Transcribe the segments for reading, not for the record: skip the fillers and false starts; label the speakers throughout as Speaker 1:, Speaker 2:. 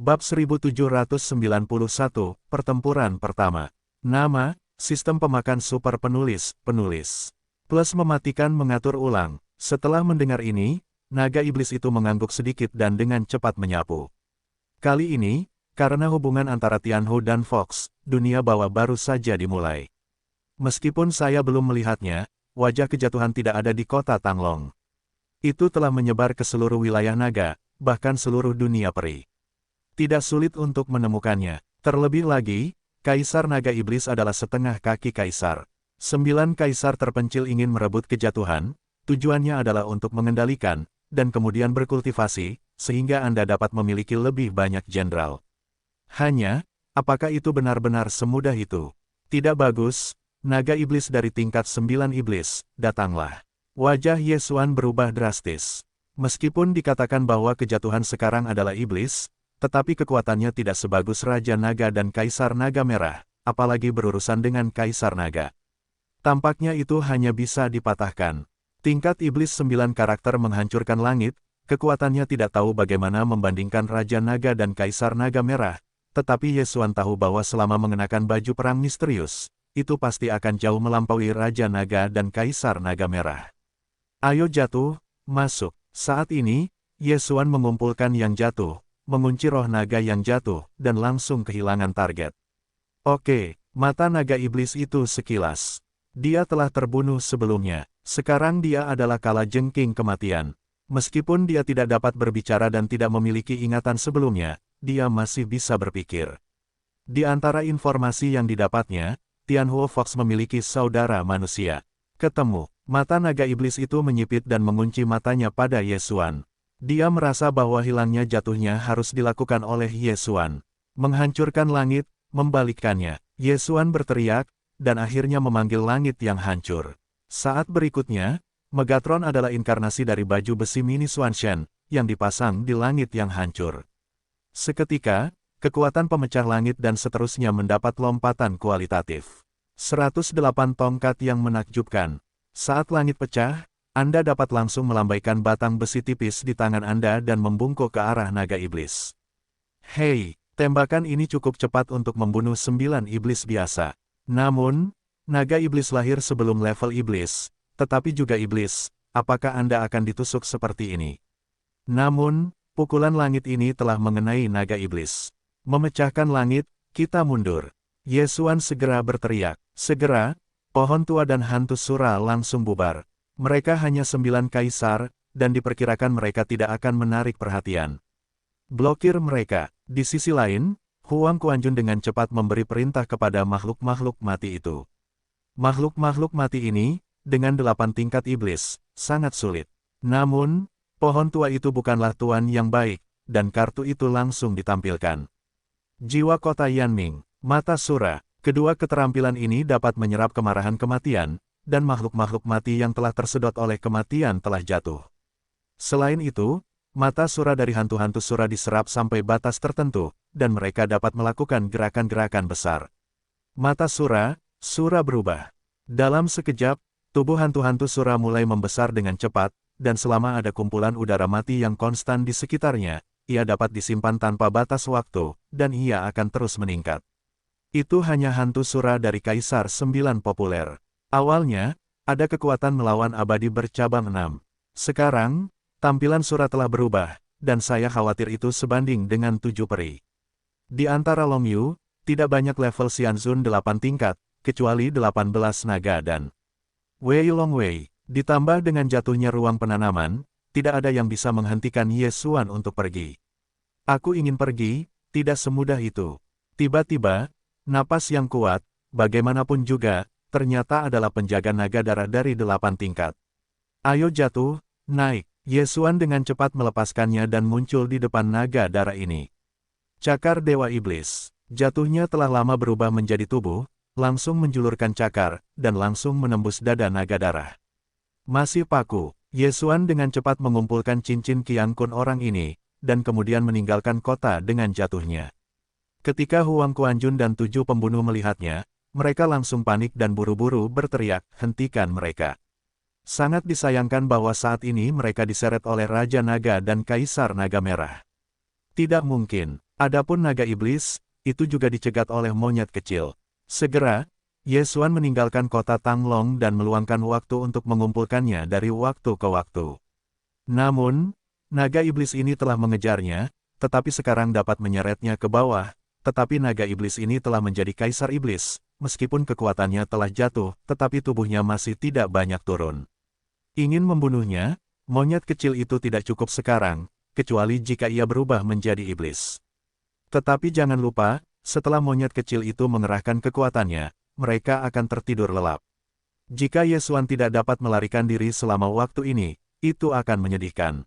Speaker 1: Bab 1791, Pertempuran Pertama. Nama, Sistem Pemakan Super Penulis, Plus mematikan mengatur ulang. Setelah mendengar ini, naga iblis itu mengangguk sedikit dan dengan cepat menyapu. Kali ini, karena hubungan antara Tianhu dan Fox, dunia bawah baru saja dimulai. Meskipun saya belum melihatnya, wajah kejatuhan tidak ada di kota Tanglong. Itu telah menyebar ke seluruh wilayah naga, bahkan seluruh dunia peri. Tidak sulit untuk menemukannya. Terlebih lagi, Kaisar Naga Iblis adalah setengah kaki kaisar. 9 kaisar terpencil ingin merebut kejatuhan, tujuannya adalah untuk mengendalikan, dan kemudian berkultivasi, sehingga Anda dapat memiliki lebih banyak jenderal. Hanya, apakah itu benar-benar semudah itu? Tidak bagus, Naga Iblis dari tingkat 9 iblis, datanglah. Wajah Yesuan berubah drastis. Meskipun dikatakan bahwa kejatuhan sekarang adalah iblis, tetapi kekuatannya tidak sebagus Raja Naga dan Kaisar Naga Merah, apalagi berurusan dengan Kaisar Naga. Tampaknya itu hanya bisa dipatahkan. Tingkat iblis 9 karakter menghancurkan langit, kekuatannya tidak tahu bagaimana membandingkan Raja Naga dan Kaisar Naga Merah, tetapi Yesuan tahu bahwa selama mengenakan baju perang misterius, itu pasti akan jauh melampaui Raja Naga dan Kaisar Naga Merah. Ayo jatuh, masuk. Saat ini, Yesuan mengumpulkan yang jatuh, mengunci roh naga yang jatuh, dan langsung kehilangan target. Oke, mata naga iblis itu sekilas. Dia telah terbunuh sebelumnya. Sekarang dia adalah kalajengking kematian. Meskipun dia tidak dapat berbicara dan tidak memiliki ingatan sebelumnya, dia masih bisa berpikir. Di antara informasi yang didapatnya, Tianhu Fox memiliki saudara manusia. Ketemu, mata naga iblis itu menyipit dan mengunci matanya pada Yesuan. Dia merasa bahwa hilangnya jatuhnya harus dilakukan oleh Yesuan. Menghancurkan langit, membalikkannya. Yesuan berteriak, dan akhirnya memanggil langit yang hancur. Saat berikutnya, Megatron adalah inkarnasi dari baju besi mini Swanshen, yang dipasang di langit yang hancur. Seketika, kekuatan pemecah langit dan seterusnya mendapat lompatan kualitatif. 108 tongkat yang menakjubkan. Saat langit pecah, Anda dapat langsung melambaikan batang besi tipis di tangan Anda dan membungkuk ke arah naga iblis. Hei, tembakan ini cukup cepat untuk membunuh 9 iblis biasa. Namun, naga iblis lahir sebelum level iblis, tetapi juga iblis, apakah Anda akan ditusuk seperti ini? Namun, pukulan langit ini telah mengenai naga iblis. Memecahkan langit, kita mundur. Yesuan segera berteriak. Segera, pohon tua dan hantu sura langsung bubar. Mereka hanya 9 kaisar, dan diperkirakan mereka tidak akan menarik perhatian. Blokir mereka. Di sisi lain, Huang Kuanjun dengan cepat memberi perintah kepada makhluk-makhluk mati itu. Makhluk-makhluk mati ini, dengan 8 tingkat iblis, sangat sulit. Namun, pohon tua itu bukanlah tuan yang baik, dan kartu itu langsung ditampilkan. Jiwa kota Yanming, mata sura, kedua keterampilan ini dapat menyerap kemarahan kematian, dan makhluk-makhluk mati yang telah tersedot oleh kematian telah jatuh. Selain itu, mata sura dari hantu-hantu sura diserap sampai batas tertentu, dan mereka dapat melakukan gerakan-gerakan besar. Mata sura berubah. Dalam sekejap, tubuh hantu-hantu sura mulai membesar dengan cepat, dan selama ada kumpulan udara mati yang konstan di sekitarnya, ia dapat disimpan tanpa batas waktu, dan ia akan terus meningkat. Itu hanya hantu sura dari Kaisar 9 populer. Awalnya, ada kekuatan melawan abadi bercabang 6. Sekarang, tampilan sura telah berubah, dan saya khawatir itu sebanding dengan 7 peri. Di antara Long Yu, tidak banyak level Xianzun 8 tingkat, kecuali 18 naga dan Wei Long Wei. Ditambah dengan jatuhnya ruang penanaman, tidak ada yang bisa menghentikan Yesuan untuk pergi. Aku ingin pergi, tidak semudah itu. Tiba-tiba, napas yang kuat, bagaimanapun juga, ternyata adalah penjaga naga darah dari 8 tingkat. Ayo jatuh, naik. Yesuan dengan cepat melepaskannya dan muncul di depan naga darah ini. Cakar Dewa Iblis. Jatuhnya telah lama berubah menjadi tubuh, langsung menjulurkan cakar, dan langsung menembus dada naga darah. Masih paku, Yesuan dengan cepat mengumpulkan cincin Qiang Kun orang ini, dan kemudian meninggalkan kota dengan jatuhnya. Ketika Huang Kuanjun dan 7 pembunuh melihatnya, mereka langsung panik dan buru-buru berteriak, hentikan mereka. Sangat disayangkan bahwa saat ini mereka diseret oleh Raja Naga dan Kaisar Naga Merah. Tidak mungkin. Adapun naga iblis, itu juga dicegat oleh monyet kecil. Segera, Ye Xuan meninggalkan kota Tanglong dan meluangkan waktu untuk mengumpulkannya dari waktu ke waktu. Namun, naga iblis ini telah mengejarnya, tetapi sekarang dapat menyeretnya ke bawah, tetapi naga iblis ini telah menjadi kaisar iblis, meskipun kekuatannya telah jatuh, tetapi tubuhnya masih tidak banyak turun. Ingin membunuhnya, monyet kecil itu tidak cukup sekarang, kecuali jika ia berubah menjadi iblis. Tetapi jangan lupa, setelah monyet kecil itu mengerahkan kekuatannya, mereka akan tertidur lelap. Jika Ye Xuan tidak dapat melarikan diri selama waktu ini, itu akan menyedihkan.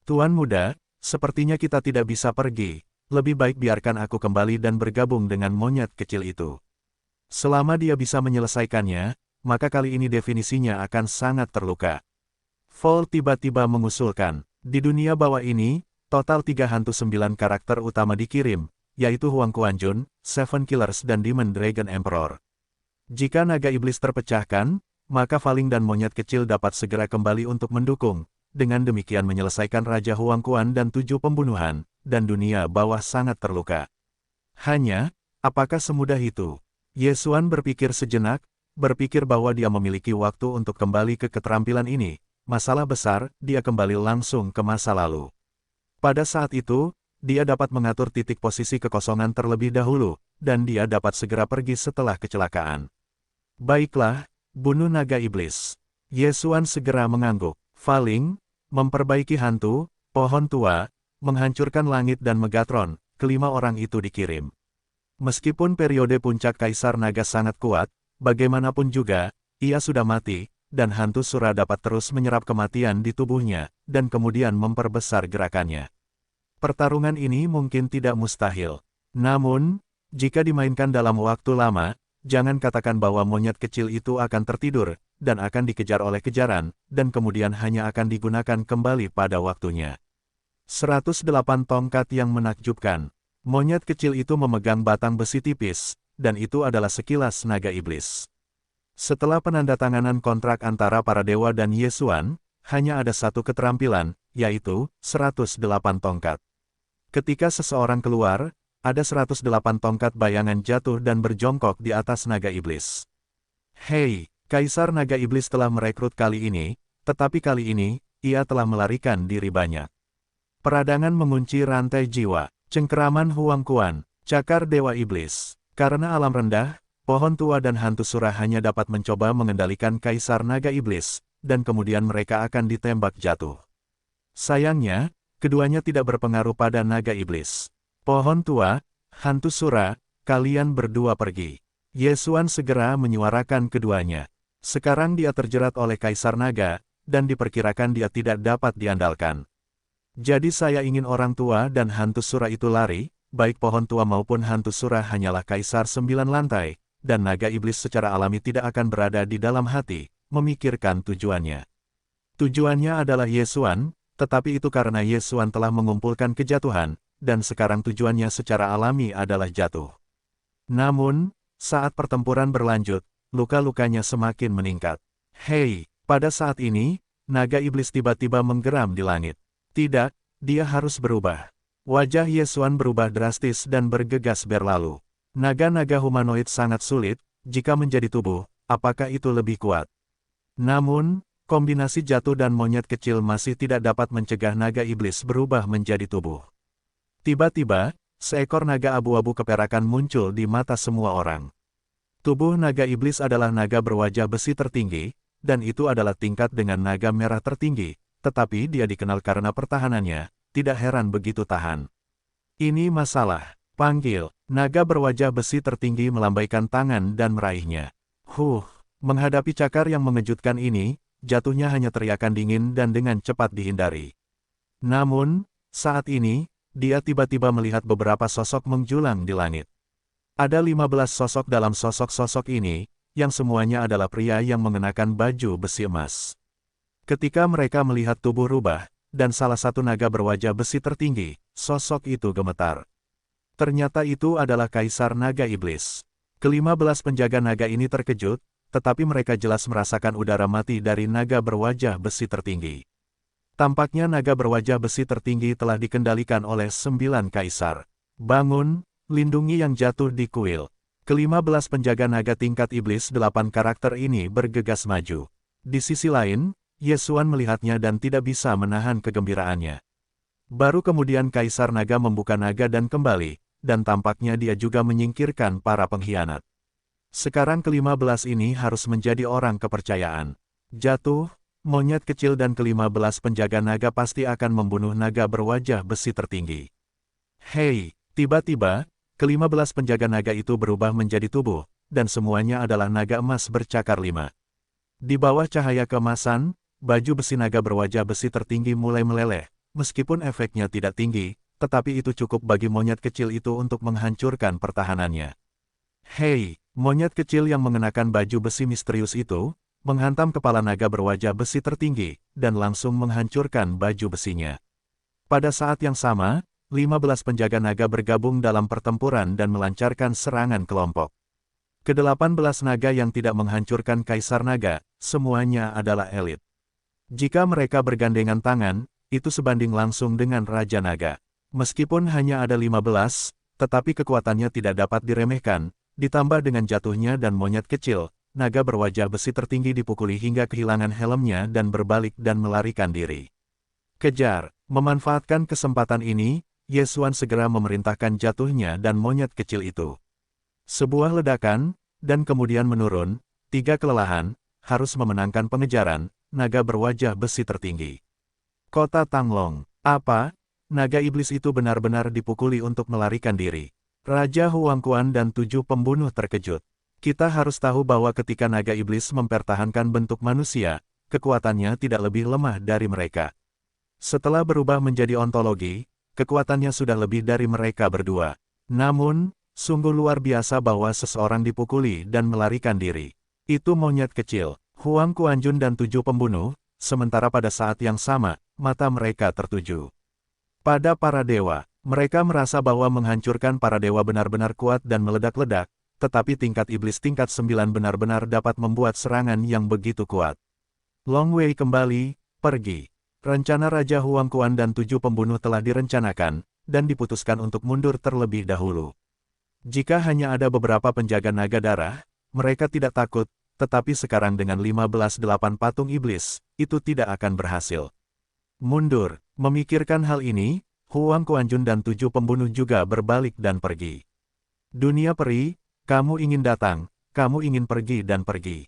Speaker 1: Tuan muda, sepertinya kita tidak bisa pergi, lebih baik biarkan aku kembali dan bergabung dengan monyet kecil itu. Selama dia bisa menyelesaikannya, maka kali ini definisinya akan sangat terluka. Vol tiba-tiba mengusulkan, di dunia bawah ini, total 3 hantu 9 karakter utama dikirim, yaitu Huang Quanjun, Seven Killers dan Demon Dragon Emperor. Jika naga iblis terpecahkan, maka Faling dan monyet kecil dapat segera kembali untuk mendukung, dengan demikian menyelesaikan Raja Huang Quan dan 7 pembunuhan, dan dunia bawah sangat terluka. Hanya, apakah semudah itu? Ye Xuan berpikir sejenak, berpikir bahwa dia memiliki waktu untuk kembali ke keterampilan ini. Masalah besar, dia kembali langsung ke masa lalu. Pada saat itu, dia dapat mengatur titik posisi kekosongan terlebih dahulu, dan dia dapat segera pergi setelah kecelakaan. Baiklah, bunuh naga iblis. Ye Xuan segera mengangguk. Faling, memperbaiki hantu, pohon tua, menghancurkan langit dan Megatron, kelima orang itu dikirim. Meskipun periode puncak Kaisar Naga sangat kuat, bagaimanapun juga, ia sudah mati, dan hantu Sura dapat terus menyerap kematian di tubuhnya, dan kemudian memperbesar gerakannya. Pertarungan ini mungkin tidak mustahil. Namun, jika dimainkan dalam waktu lama, jangan katakan bahwa monyet kecil itu akan tertidur, dan akan dikejar oleh kejaran, dan kemudian hanya akan digunakan kembali pada waktunya. 108 tongkat yang menakjubkan. Monyet kecil itu memegang batang besi tipis, dan itu adalah sekilas naga iblis. Setelah penandatanganan kontrak antara para dewa dan Ye Xuan, hanya ada satu keterampilan, yaitu 108 tongkat. Ketika seseorang keluar, ada 108 tongkat bayangan jatuh dan berjongkok di atas naga iblis. Hei, Kaisar Naga Iblis telah merekrut kali ini, tetapi kali ini, ia telah melarikan diri banyak. Peradangan mengunci rantai jiwa, cengkeraman Huang Quan, cakar Dewa Iblis. Karena alam rendah, pohon tua dan hantu Sura hanya dapat mencoba mengendalikan Kaisar Naga Iblis, dan kemudian mereka akan ditembak jatuh. Sayangnya, keduanya tidak berpengaruh pada Naga Iblis. Pohon tua, hantu Sura, kalian berdua pergi. Ye Xuan segera menyuarakan keduanya. Sekarang dia terjerat oleh Kaisar Naga, dan diperkirakan dia tidak dapat diandalkan. Jadi saya ingin orang tua dan hantu Sura itu lari, baik pohon tua maupun hantu Sura hanyalah Kaisar 9 lantai, dan Naga Iblis secara alami tidak akan berada di dalam hati, memikirkan tujuannya. Tujuannya adalah Ye Xuan, tetapi itu karena Ye Xuan telah mengumpulkan kejatuhan, dan sekarang tujuannya secara alami adalah jatuh. Namun, saat pertempuran berlanjut, luka-lukanya semakin meningkat. Hei, pada saat ini, naga iblis tiba-tiba menggeram di langit. Tidak, dia harus berubah. Wajah Ye Xuan berubah drastis dan bergegas berlalu. Naga-naga humanoid sangat sulit, jika menjadi tubuh, apakah itu lebih kuat? Namun, kombinasi jatuh dan monyet kecil masih tidak dapat mencegah naga iblis berubah menjadi tubuh. Tiba-tiba, seekor naga abu-abu keperakan muncul di mata semua orang. Tubuh naga iblis adalah naga berwajah besi tertinggi, dan itu adalah tingkat dengan naga merah tertinggi, tetapi dia dikenal karena pertahanannya, tidak heran begitu tahan. Ini masalah. Panggil. Naga berwajah besi tertinggi melambaikan tangan dan meraihnya. Menghadapi cakar yang mengejutkan ini, jatuhnya hanya teriakan dingin dan dengan cepat dihindari. Namun, saat ini, dia tiba-tiba melihat beberapa sosok menjulang di langit. Ada 15 sosok dalam sosok-sosok ini, yang semuanya adalah pria yang mengenakan baju besi emas. Ketika mereka melihat tubuh rubah, dan salah satu naga berwajah besi tertinggi, sosok itu gemetar. Ternyata itu adalah Kaisar Naga Iblis. Ke-15 penjaga naga ini terkejut, tetapi mereka jelas merasakan udara mati dari naga berwajah besi tertinggi. Tampaknya naga berwajah besi tertinggi telah dikendalikan oleh 9 kaisar. Bangun, lindungi yang jatuh di kuil. Ke-15 penjaga naga tingkat iblis 8 karakter ini bergegas maju. Di sisi lain, Yesuan melihatnya dan tidak bisa menahan kegembiraannya. Baru kemudian Kaisar Naga membuka naga dan kembali, dan tampaknya dia juga menyingkirkan para pengkhianat. Sekarang ke-15 ini harus menjadi orang kepercayaan. Jatuh, monyet kecil dan ke-15 penjaga naga pasti akan membunuh naga berwajah besi tertinggi. Hei! Tiba-tiba, ke-15 penjaga naga itu berubah menjadi tubuh, dan semuanya adalah naga emas bercakar 5. Di bawah cahaya keemasan, baju besi naga berwajah besi tertinggi mulai meleleh, meskipun efeknya tidak tinggi, tetapi itu cukup bagi monyet kecil itu untuk menghancurkan pertahanannya. Hei, monyet kecil yang mengenakan baju besi misterius itu, menghantam kepala naga berwajah besi tertinggi, dan langsung menghancurkan baju besinya. Pada saat yang sama, 15 penjaga naga bergabung dalam pertempuran dan melancarkan serangan kelompok. Ke-18 naga yang tidak menghancurkan Kaisar Naga, semuanya adalah elit. Jika mereka bergandengan tangan, itu sebanding langsung dengan Raja Naga. Meskipun hanya ada 15, tetapi kekuatannya tidak dapat diremehkan, ditambah dengan jatuhnya dan monyet kecil, naga berwajah besi tertinggi dipukuli hingga kehilangan helmnya dan berbalik dan melarikan diri. Kejar, memanfaatkan kesempatan ini, Yesuan segera memerintahkan jatuhnya dan monyet kecil itu. Sebuah ledakan, dan kemudian menurun, 3 kelelahan, harus memenangkan pengejaran, naga berwajah besi tertinggi. Kota Tanglong, apa? Naga iblis itu benar-benar dipukuli untuk melarikan diri. Raja Huangquan dan 7 pembunuh terkejut. Kita harus tahu bahwa ketika naga iblis mempertahankan bentuk manusia, kekuatannya tidak lebih lemah dari mereka. Setelah berubah menjadi ontologi, kekuatannya sudah lebih dari mereka berdua. Namun, sungguh luar biasa bahwa seseorang dipukuli dan melarikan diri. Itu monyet kecil, Huang Kuanjun dan 7 pembunuh, sementara pada saat yang sama, mata mereka tertuju pada para dewa. Mereka merasa bahwa menghancurkan para dewa benar-benar kuat dan meledak-ledak, tetapi tingkat iblis tingkat 9 benar-benar dapat membuat serangan yang begitu kuat. Long Wei kembali, pergi. Rencana Raja Huangquan dan 7 pembunuh telah direncanakan, dan diputuskan untuk mundur terlebih dahulu. Jika hanya ada beberapa penjaga naga darah, mereka tidak takut, tetapi sekarang dengan 15-8 patung iblis, itu tidak akan berhasil. Mundur, memikirkan hal ini, Huang Kuanjun dan 7 pembunuh juga berbalik dan pergi. Dunia peri, kamu ingin datang, kamu ingin pergi dan pergi.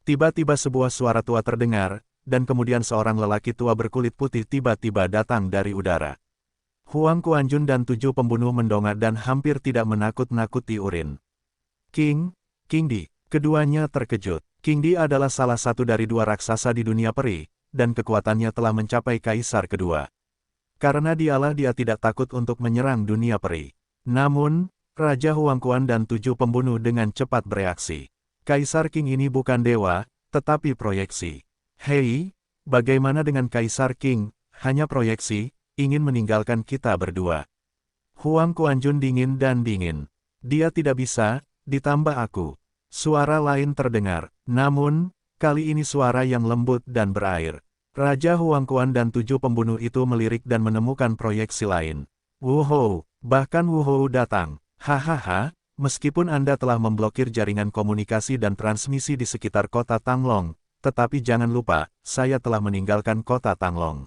Speaker 1: Tiba-tiba sebuah suara tua terdengar, dan kemudian seorang lelaki tua berkulit putih tiba-tiba datang dari udara. Huang Kuanjun dan 7 pembunuh mendongak dan hampir tidak menakut-nakuti Urin. King Di. Keduanya terkejut. King Di adalah salah satu dari 2 raksasa di dunia peri, dan kekuatannya telah mencapai kaisar kedua. Karena dia tidak takut untuk menyerang dunia peri. Namun, Raja Huangquan dan 7 pembunuh dengan cepat bereaksi. Kaisar King ini bukan dewa, tetapi proyeksi. Hei, bagaimana dengan Kaisar King, hanya proyeksi, ingin meninggalkan kita berdua. Huang Kuanjun dingin dan dingin. Dia tidak bisa, ditambah aku. Suara lain terdengar, namun, kali ini suara yang lembut dan berair. Raja Huangquan dan 7 pembunuh itu melirik dan menemukan proyeksi lain. Wuhou, bahkan Wuhou datang. Hahaha, meskipun Anda telah memblokir jaringan komunikasi dan transmisi di sekitar kota Tanglong, tetapi jangan lupa, saya telah meninggalkan kota Tanglong.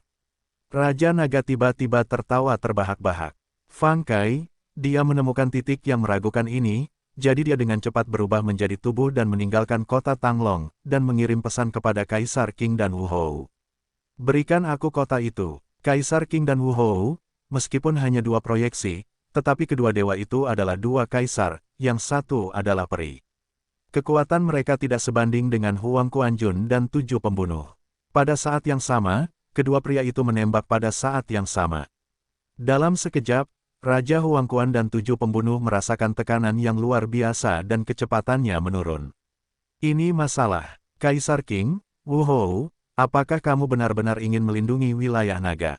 Speaker 1: Raja Naga tiba-tiba tertawa terbahak-bahak. Fang Kai, dia menemukan titik yang meragukan ini, jadi dia dengan cepat berubah menjadi tubuh dan meninggalkan kota Tanglong, dan mengirim pesan kepada Kaisar King dan Wuhou. Berikan aku kota itu. Kaisar King dan Wuhou, meskipun hanya 2 proyeksi, tetapi kedua dewa itu adalah 2 kaisar, yang satu adalah peri. Kekuatan mereka tidak sebanding dengan Huang Kuanjun dan 7 pembunuh. Pada saat yang sama, kedua pria itu menembak pada saat yang sama. Dalam sekejap, Raja Huangquan dan 7 pembunuh merasakan tekanan yang luar biasa dan kecepatannya menurun. Ini masalah. Kaisar King, Wuhou, apakah kamu benar-benar ingin melindungi wilayah naga?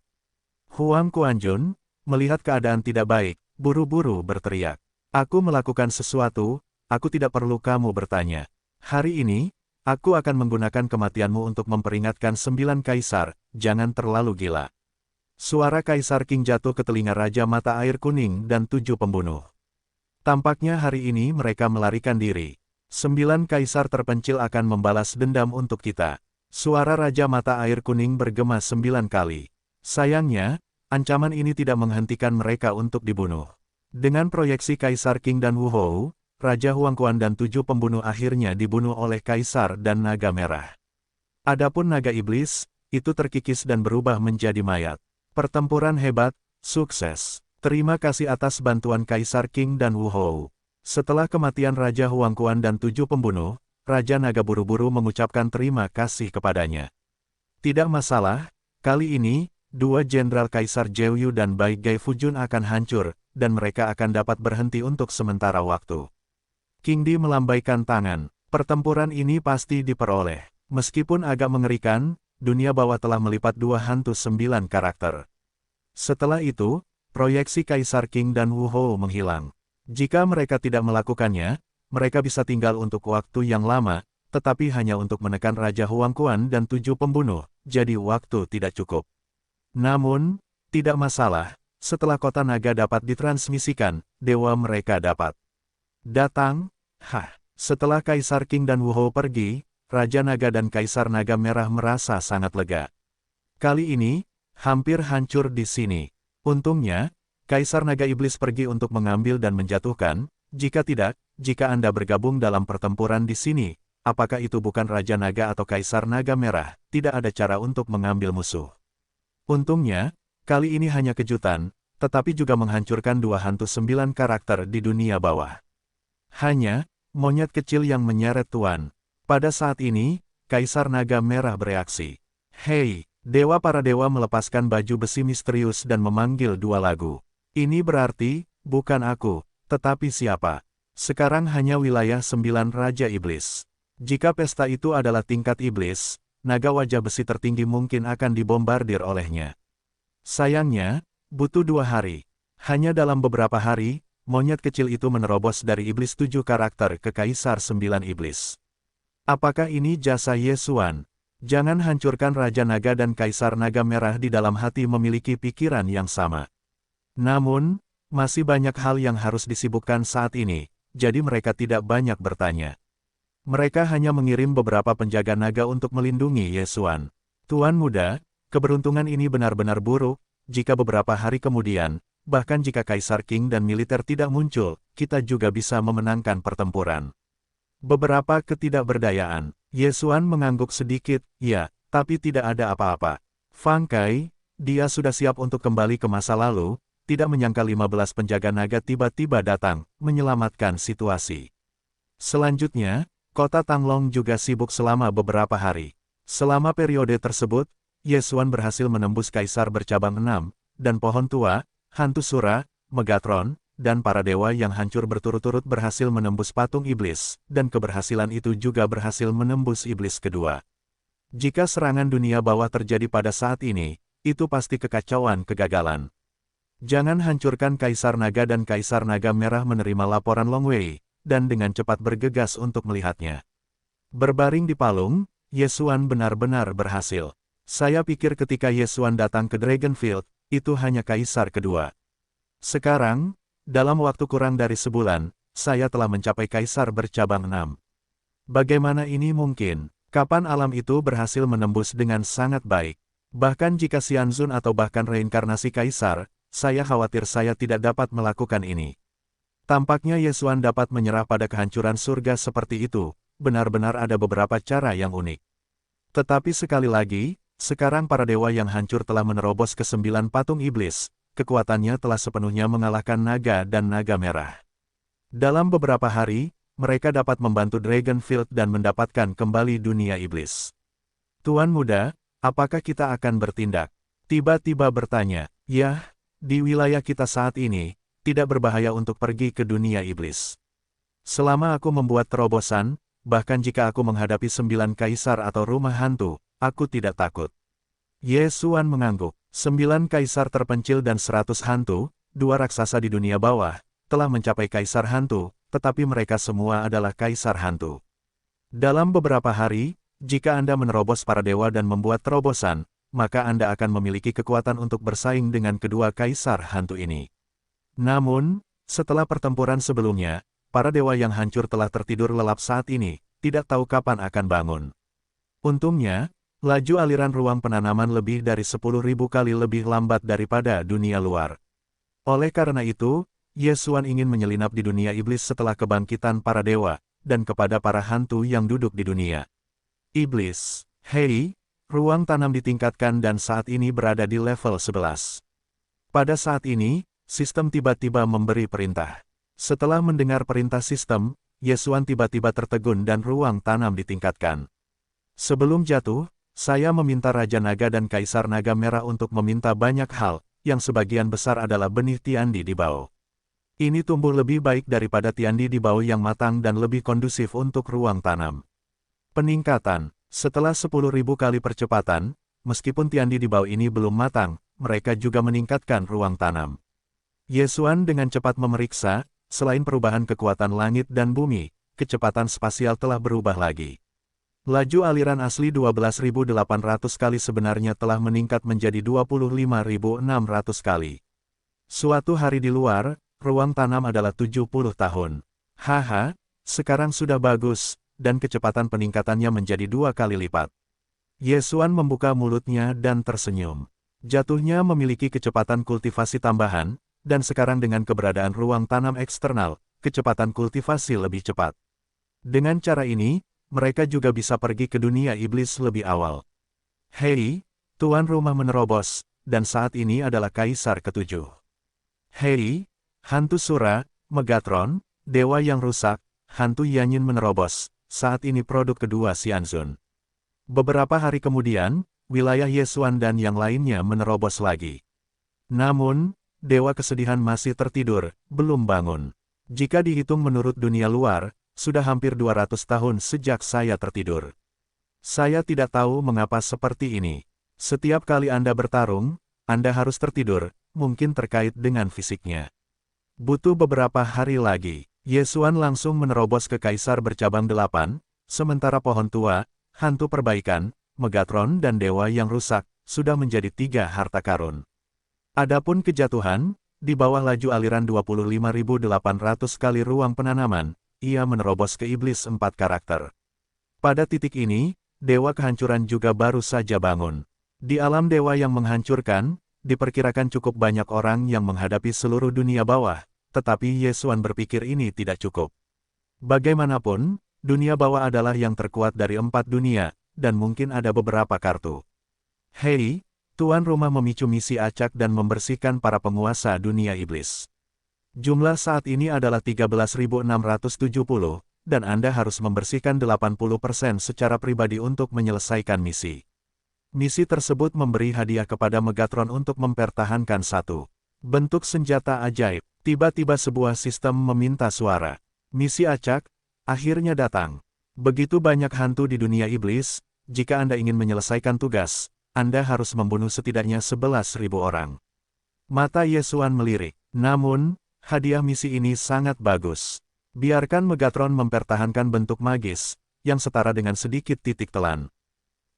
Speaker 1: Huang Kuanjun, melihat keadaan tidak baik, buru-buru berteriak. Aku melakukan sesuatu, aku tidak perlu kamu bertanya. Hari ini, aku akan menggunakan kematianmu untuk memperingatkan 9 kaisar, jangan terlalu gila. Suara Kaisar King jatuh ke telinga Raja Mata Air Kuning dan 7 pembunuh. Tampaknya hari ini mereka melarikan diri. 9 kaisar terpencil akan membalas dendam untuk kita. Suara Raja Mata Air Kuning bergema 9 kali. Sayangnya, ancaman ini tidak menghentikan mereka untuk dibunuh. Dengan proyeksi Kaisar King dan Wu Hou, Raja Huangquan dan 7 pembunuh akhirnya dibunuh oleh Kaisar dan Naga Merah. Adapun Naga Iblis, itu terkikis dan berubah menjadi mayat. Pertempuran hebat, sukses. Terima kasih atas bantuan Kaisar King dan Wu Hou. Setelah kematian Raja Huangquan dan 7 pembunuh, Raja Naga buru-buru mengucapkan terima kasih kepadanya. Tidak masalah, kali ini, 2 Jenderal Kaisar Zhou dan Bai Gai Fujun akan hancur, dan mereka akan dapat berhenti untuk sementara waktu. King Di melambaikan tangan. Pertempuran ini pasti diperoleh. Meskipun agak mengerikan, dunia bawah telah melipat 2 hantu 9 karakter. Setelah itu, proyeksi Kaisar King dan Wu Hou menghilang. Jika mereka tidak melakukannya, mereka bisa tinggal untuk waktu yang lama, tetapi hanya untuk menekan Raja Huangquan dan 7 pembunuh, jadi waktu tidak cukup. Namun, tidak masalah, setelah kota naga dapat ditransmisikan, dewa mereka dapat datang. Setelah Kaisar King dan Wu Hou pergi, Raja Naga dan Kaisar Naga Merah merasa sangat lega. Kali ini, hampir hancur di sini. Untungnya, Kaisar Naga Iblis pergi untuk mengambil dan menjatuhkan. Jika tidak, jika Anda bergabung dalam pertempuran di sini, apakah itu bukan Raja Naga atau Kaisar Naga Merah, tidak ada cara untuk mengambil musuh. Untungnya, kali ini hanya kejutan, tetapi juga menghancurkan 2 hantu 9 karakter di dunia bawah. Hanya, monyet kecil yang menyeret Tuan. Pada saat ini, Kaisar Naga Merah bereaksi. Hei, dewa para dewa melepaskan baju besi misterius dan memanggil 2 lagu. Ini berarti, bukan aku, tetapi siapa? Sekarang hanya wilayah 9 Raja Iblis. Jika pesta itu adalah tingkat iblis, naga wajah besi tertinggi mungkin akan dibombardir olehnya. Sayangnya, butuh 2 hari. Hanya dalam beberapa hari, monyet kecil itu menerobos dari iblis 7 karakter ke Kaisar 9 iblis. Apakah ini jasa Yesuan? Jangan hancurkan Raja Naga dan Kaisar Naga Merah di dalam hati memiliki pikiran yang sama. Namun, masih banyak hal yang harus disibukkan saat ini, jadi mereka tidak banyak bertanya. Mereka hanya mengirim beberapa penjaga naga untuk melindungi Yesuan. Tuan muda, keberuntungan ini benar-benar buruk, jika beberapa hari kemudian, bahkan jika Kaisar King dan militer tidak muncul, kita juga bisa memenangkan pertempuran. Beberapa ketidakberdayaan. Yesuan mengangguk sedikit, ya, tapi tidak ada apa-apa. Fang Kai, dia sudah siap untuk kembali ke masa lalu, tidak menyangka 15 penjaga naga tiba-tiba datang, menyelamatkan situasi. Selanjutnya, kota Tanglong juga sibuk selama beberapa hari. Selama periode tersebut, Yesuan berhasil menembus Kaisar bercabang 6, dan pohon tua, hantu Sura, Megatron, dan para dewa yang hancur berturut-turut berhasil menembus patung iblis, dan keberhasilan itu juga berhasil menembus iblis kedua. Jika serangan dunia bawah terjadi pada saat ini, itu pasti kekacauan kegagalan. Jangan hancurkan Kaisar Naga dan Kaisar Naga Merah menerima laporan Long Wei, dan dengan cepat bergegas untuk melihatnya. Berbaring di palung, Yesuan benar-benar berhasil. Saya pikir ketika Yesuan datang ke Dragonfield, itu hanya Kaisar kedua. Sekarang, dalam waktu kurang dari sebulan, saya telah mencapai Kaisar bercabang 6. Bagaimana ini mungkin? Kapan alam itu berhasil menembus dengan sangat baik? Bahkan jika Xianzun atau bahkan reinkarnasi Kaisar, saya khawatir saya tidak dapat melakukan ini. Tampaknya Yesuan dapat menyerah pada kehancuran surga seperti itu, benar-benar ada beberapa cara yang unik. Tetapi sekali lagi, sekarang para dewa yang hancur telah menerobos ke 9 patung iblis, kekuatannya telah sepenuhnya mengalahkan naga dan naga merah. Dalam beberapa hari, mereka dapat membantu Dragonfield dan mendapatkan kembali dunia iblis. Tuan muda, apakah kita akan bertindak? Tiba-tiba bertanya, ya, di wilayah kita saat ini, tidak berbahaya untuk pergi ke dunia iblis. Selama aku membuat terobosan, bahkan jika aku menghadapi 9 kaisar atau rumah hantu, aku tidak takut. Yesuan mengangguk. 9 kaisar terpencil dan 100 hantu, 2 raksasa di dunia bawah, telah mencapai kaisar hantu, tetapi mereka semua adalah kaisar hantu. Dalam beberapa hari, jika Anda menerobos para dewa dan membuat terobosan, maka Anda akan memiliki kekuatan untuk bersaing dengan kedua kaisar hantu ini. Namun, setelah pertempuran sebelumnya, para dewa yang hancur telah tertidur lelap saat ini, tidak tahu kapan akan bangun. Untungnya, laju aliran ruang penanaman lebih dari 10.000 kali lebih lambat daripada dunia luar. Oleh karena itu, Ye Xuan ingin menyelinap di dunia iblis setelah kebangkitan para dewa, dan kepada para hantu yang duduk di dunia iblis. Hei, ruang tanam ditingkatkan dan saat ini berada di level 11. Pada saat ini, sistem tiba-tiba memberi perintah. Setelah mendengar perintah sistem, Ye Xuan tiba-tiba tertegun dan ruang tanam ditingkatkan. Sebelum jatuh, saya meminta Raja Naga dan Kaisar Naga Merah untuk meminta banyak hal, yang sebagian besar adalah benih tiandi di bawah. Ini tumbuh lebih baik daripada tiandi di bawah yang matang dan lebih kondusif untuk ruang tanam. Peningkatan, setelah 10.000 kali percepatan, meskipun tiandi di bawah ini belum matang, mereka juga meningkatkan ruang tanam. Ye Xuan dengan cepat memeriksa, selain perubahan kekuatan langit dan bumi, kecepatan spasial telah berubah lagi. Laju aliran asli 12.800 kali sebenarnya telah meningkat menjadi 25.600 kali. Suatu hari di luar, ruang tanam adalah 70 tahun. Haha, sekarang sudah bagus, dan kecepatan peningkatannya menjadi 2 kali lipat. Ye Xuan membuka mulutnya dan tersenyum. Jatuhnya memiliki kecepatan kultivasi tambahan, dan sekarang dengan keberadaan ruang tanam eksternal, kecepatan kultivasi lebih cepat. Dengan cara ini, mereka juga bisa pergi ke dunia iblis lebih awal. Hei, tuan rumah menerobos, dan saat ini adalah Kaisar ke-7. Hei, hantu Sura, Megatron, Dewa yang rusak, hantu Yanyin menerobos, saat ini produk kedua Xianzun. Beberapa hari kemudian, wilayah Ye Xuan dan yang lainnya menerobos lagi. Namun, Dewa Kesedihan masih tertidur, belum bangun. Jika dihitung menurut dunia luar, sudah hampir 200 tahun sejak saya tertidur. Saya tidak tahu mengapa seperti ini. Setiap kali Anda bertarung, Anda harus tertidur, mungkin terkait dengan fisiknya. Butuh beberapa hari lagi. Ye Xuan langsung menerobos ke Kaisar bercabang 8, sementara pohon tua, hantu perbaikan, Megatron dan Dewa yang rusak, sudah menjadi 3 harta karun. Adapun kejatuhan, di bawah laju aliran 25.800 kali ruang penanaman, ia menerobos ke iblis 4 karakter. Pada titik ini, Dewa Kehancuran juga baru saja bangun. Di alam dewa yang menghancurkan, diperkirakan cukup banyak orang yang menghadapi seluruh dunia bawah, tetapi Ye Xuan berpikir ini tidak cukup. Bagaimanapun, dunia bawah adalah yang terkuat dari 4 dunia, dan mungkin ada beberapa kartu. Hei, tuan rumah memicu misi acak dan membersihkan para penguasa dunia iblis. Jumlah saat ini adalah 13.670, dan Anda harus membersihkan 80% secara pribadi untuk menyelesaikan misi. Misi tersebut memberi hadiah kepada Megatron untuk mempertahankan satu bentuk senjata ajaib. Tiba-tiba sebuah sistem meminta suara. Misi acak, akhirnya datang. Begitu banyak hantu di dunia iblis, jika Anda ingin menyelesaikan tugas, Anda harus membunuh setidaknya 11.000 orang. Mata Ye Xuan melirik. Namun, hadiah misi ini sangat bagus. Biarkan Megatron mempertahankan bentuk magis, yang setara dengan sedikit titik telan.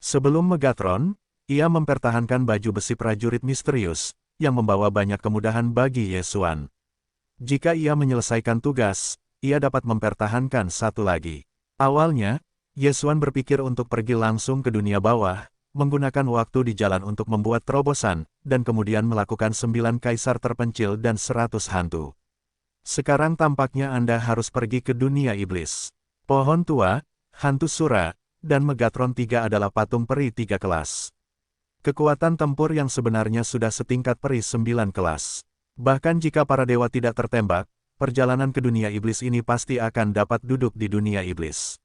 Speaker 1: Sebelum Megatron, ia mempertahankan baju besi prajurit misterius, yang membawa banyak kemudahan bagi Ye Xuan. Jika ia menyelesaikan tugas, ia dapat mempertahankan satu lagi. Awalnya, Ye Xuan berpikir untuk pergi langsung ke dunia bawah, menggunakan waktu di jalan untuk membuat terobosan, dan kemudian melakukan 9 kaisar terpencil dan 100 hantu. Sekarang tampaknya Anda harus pergi ke dunia iblis. Pohon tua, hantu Sura, dan Megatron 3 adalah patung peri 3 kelas. Kekuatan tempur yang sebenarnya sudah setingkat peri 9 kelas. Bahkan jika para dewa tidak tertembak, perjalanan ke dunia iblis ini pasti akan dapat duduk di dunia iblis.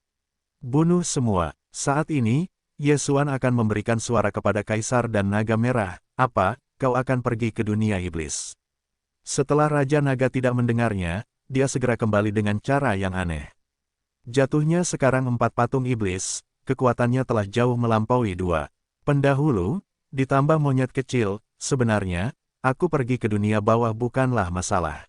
Speaker 1: Bunuh semua. Saat ini, Ye Xuan akan memberikan suara kepada Kaisar dan Naga Merah. Apa, kau akan pergi ke dunia iblis? Setelah Raja Naga tidak mendengarnya, dia segera kembali dengan cara yang aneh. Jatuhnya sekarang 4 patung iblis, kekuatannya telah jauh melampaui 2 pendahulu, ditambah monyet kecil. Sebenarnya, aku pergi ke dunia bawah bukanlah masalah.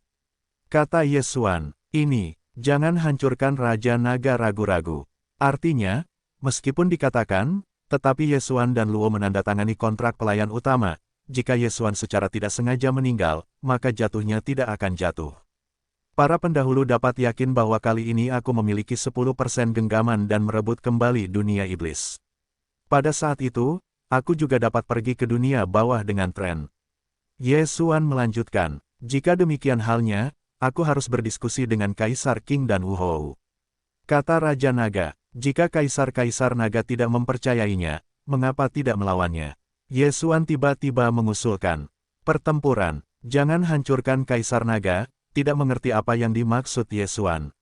Speaker 1: Kata Ye Xuan, ini, jangan hancurkan Raja Naga ragu-ragu. Artinya, meskipun dikatakan, Tetapi Yesuan dan Luo menandatangani kontrak pelayan utama. Jika Yesuan secara tidak sengaja meninggal, maka jatuhnya tidak akan jatuh. Para pendahulu dapat yakin bahwa kali ini aku memiliki 10% genggaman dan merebut kembali dunia iblis. Pada saat itu, aku juga dapat pergi ke dunia bawah dengan tren. Yesuan melanjutkan, jika demikian halnya, aku harus berdiskusi dengan Kaisar Qing dan Wu Hou. Kata Raja Naga, jika Kaisar-Kaisar Naga tidak mempercayainya, mengapa tidak melawannya? Yesuan tiba-tiba mengusulkan, pertempuran, jangan hancurkan Kaisar Naga, tidak mengerti apa yang dimaksud Yesuan.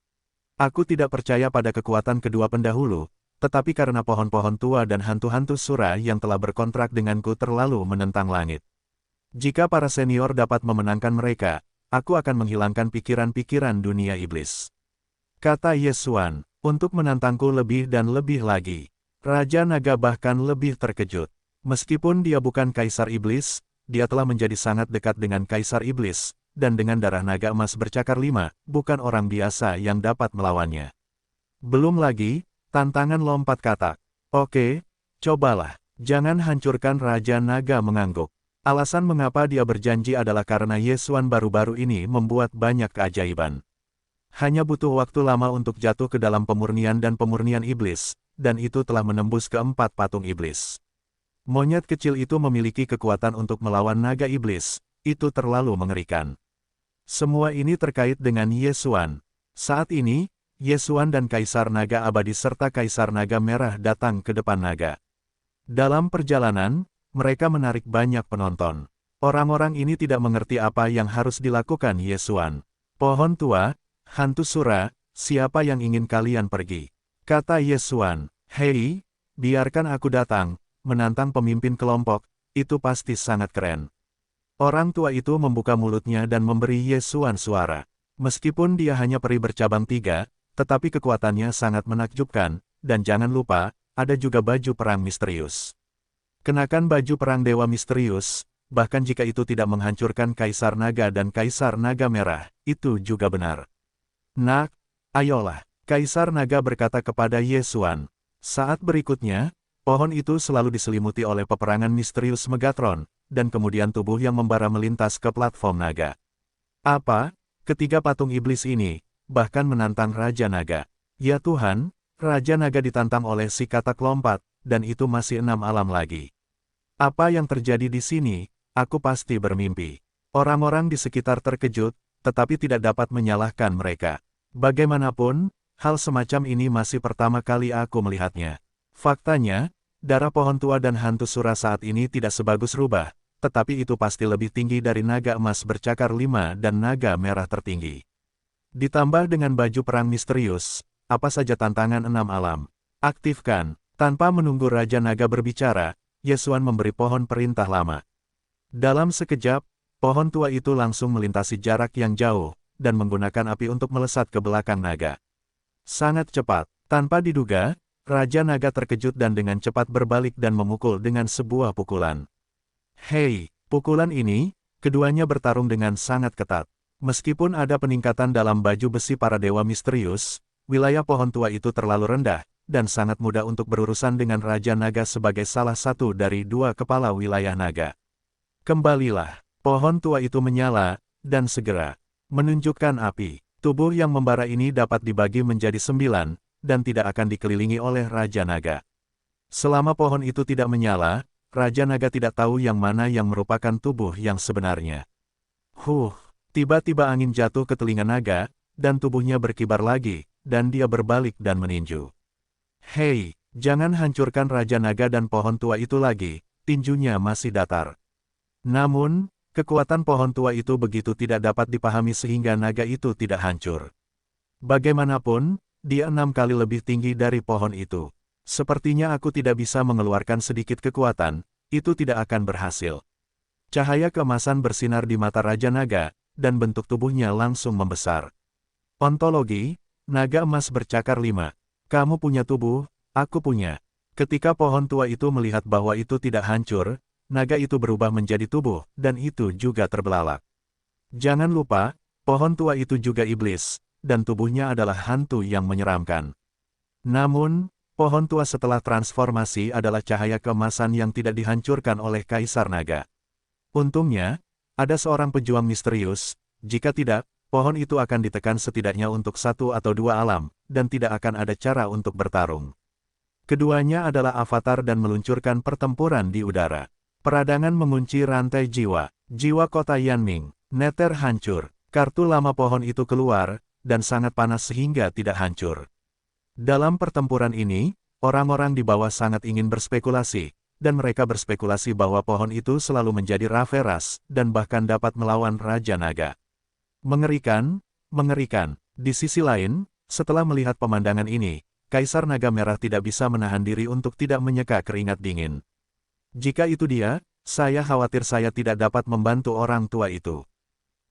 Speaker 1: Aku tidak percaya pada kekuatan kedua pendahulu, tetapi karena pohon-pohon tua dan hantu-hantu sura yang telah berkontrak denganku terlalu menentang langit. Jika para senior dapat memenangkan mereka, aku akan menghilangkan pikiran-pikiran dunia iblis. Kata Yesuan, untuk menantangku lebih dan lebih lagi. Raja Naga bahkan lebih terkejut. Meskipun dia bukan Kaisar Iblis, dia telah menjadi sangat dekat dengan Kaisar Iblis, dan dengan darah naga emas bercakar 5, bukan orang biasa yang dapat melawannya. Belum lagi, tantangan lompat katak. Oke, cobalah. Jangan hancurkan Raja Naga mengangguk. Alasan mengapa dia berjanji adalah karena Yesuan baru-baru ini membuat banyak keajaiban. Hanya butuh waktu lama untuk jatuh ke dalam pemurnian dan pemurnian iblis, dan itu telah menembus keempat patung iblis. Monyet kecil itu memiliki kekuatan untuk melawan naga iblis, itu terlalu mengerikan. Semua ini terkait dengan Yesuan. Saat ini, Yesuan dan Kaisar Naga Abadi serta Kaisar Naga Merah datang ke depan naga. Dalam perjalanan, mereka menarik banyak penonton. Orang-orang ini tidak mengerti apa yang harus dilakukan Yesuan. Pohon tua, hantu sura, siapa yang ingin kalian pergi? Kata Yesuan, hei, biarkan aku datang. Menantang pemimpin kelompok, itu pasti sangat keren. Orang tua itu membuka mulutnya dan memberi Yesuan suara. Meskipun dia hanya peri bercabang 3, tetapi kekuatannya sangat menakjubkan, dan jangan lupa, ada juga baju perang misterius. Kenakan baju perang dewa misterius, bahkan jika itu tidak menghancurkan Kaisar Naga dan Kaisar Naga Merah, itu juga benar. Nak, ayolah, Kaisar Naga berkata kepada Yesuan. Saat berikutnya, pohon itu selalu diselimuti oleh peperangan misterius Megatron, dan kemudian tubuh yang membara melintas ke platform naga. Apa? Ketiga patung iblis ini, bahkan menantang Raja Naga. Ya Tuhan, Raja Naga ditantang oleh si katak lompat, dan itu masih 6 alam lagi. Apa yang terjadi di sini? Aku pasti bermimpi. Orang-orang di sekitar terkejut, tetapi tidak dapat menyalahkan mereka. Bagaimanapun, hal semacam ini masih pertama kali aku melihatnya. Faktanya, darah pohon tua dan hantu sura saat ini tidak sebagus rubah, tetapi itu pasti lebih tinggi dari naga emas bercakar 5 dan naga merah tertinggi. Ditambah dengan baju perang misterius, apa saja tantangan 6 alam. Aktifkan. Tanpa menunggu Raja Naga berbicara, Yesuan memberi pohon perintah lama. Dalam sekejap, pohon tua itu langsung melintasi jarak yang jauh, dan menggunakan api untuk melesat ke belakang naga. Sangat cepat, tanpa diduga, Raja Naga terkejut dan dengan cepat berbalik dan memukul dengan sebuah pukulan. Hei, pukulan ini, keduanya bertarung dengan sangat ketat. Meskipun ada peningkatan dalam baju besi para dewa misterius, wilayah pohon tua itu terlalu rendah, dan sangat mudah untuk berurusan dengan Raja Naga sebagai salah satu dari 2 kepala wilayah naga. Kembalilah, pohon tua itu menyala, dan segera menunjukkan api. Tubuh yang membara ini dapat dibagi menjadi 9, dan tidak akan dikelilingi oleh Raja Naga. Selama pohon itu tidak menyala, Raja Naga tidak tahu yang mana yang merupakan tubuh yang sebenarnya. Tiba-tiba angin jatuh ke telinga naga, dan tubuhnya berkibar lagi, dan dia berbalik dan meninju. Hei, jangan hancurkan Raja Naga dan pohon tua itu lagi, tinjunya masih datar. Namun, kekuatan pohon tua itu begitu tidak dapat dipahami sehingga naga itu tidak hancur. Bagaimanapun, dia 6 kali lebih tinggi dari pohon itu. Sepertinya aku tidak bisa mengeluarkan sedikit kekuatan, itu tidak akan berhasil. Cahaya keemasan bersinar di mata Raja Naga, dan bentuk tubuhnya langsung membesar. Ontologi, naga emas bercakar 5. Kamu punya tubuh, aku punya. Ketika pohon tua itu melihat bahwa itu tidak hancur, naga itu berubah menjadi tubuh, dan itu juga terbelalak. Jangan lupa, pohon tua itu juga iblis, dan tubuhnya adalah hantu yang menyeramkan. Namun, Pohon tua setelah transformasi adalah cahaya keemasan yang tidak dihancurkan oleh Kaisar Naga. Untungnya, ada seorang pejuang misterius, jika tidak, pohon itu akan ditekan setidaknya untuk 1 atau 2 alam, dan tidak akan ada cara untuk bertarung. Keduanya adalah avatar dan meluncurkan pertempuran di udara. Peradangan mengunci rantai jiwa. Jiwa kota Yanming, Nether hancur. Kartu lama pohon itu keluar, dan sangat panas sehingga tidak hancur. Dalam pertempuran ini, orang-orang di bawah sangat ingin berspekulasi, dan mereka berspekulasi bahwa pohon itu selalu menjadi Raveras, dan bahkan dapat melawan Raja Naga. Mengerikan, mengerikan. Di sisi lain, setelah melihat pemandangan ini, Kaisar Naga Merah tidak bisa menahan diri untuk tidak menyeka keringat dingin. Jika itu dia, saya khawatir saya tidak dapat membantu orang tua itu.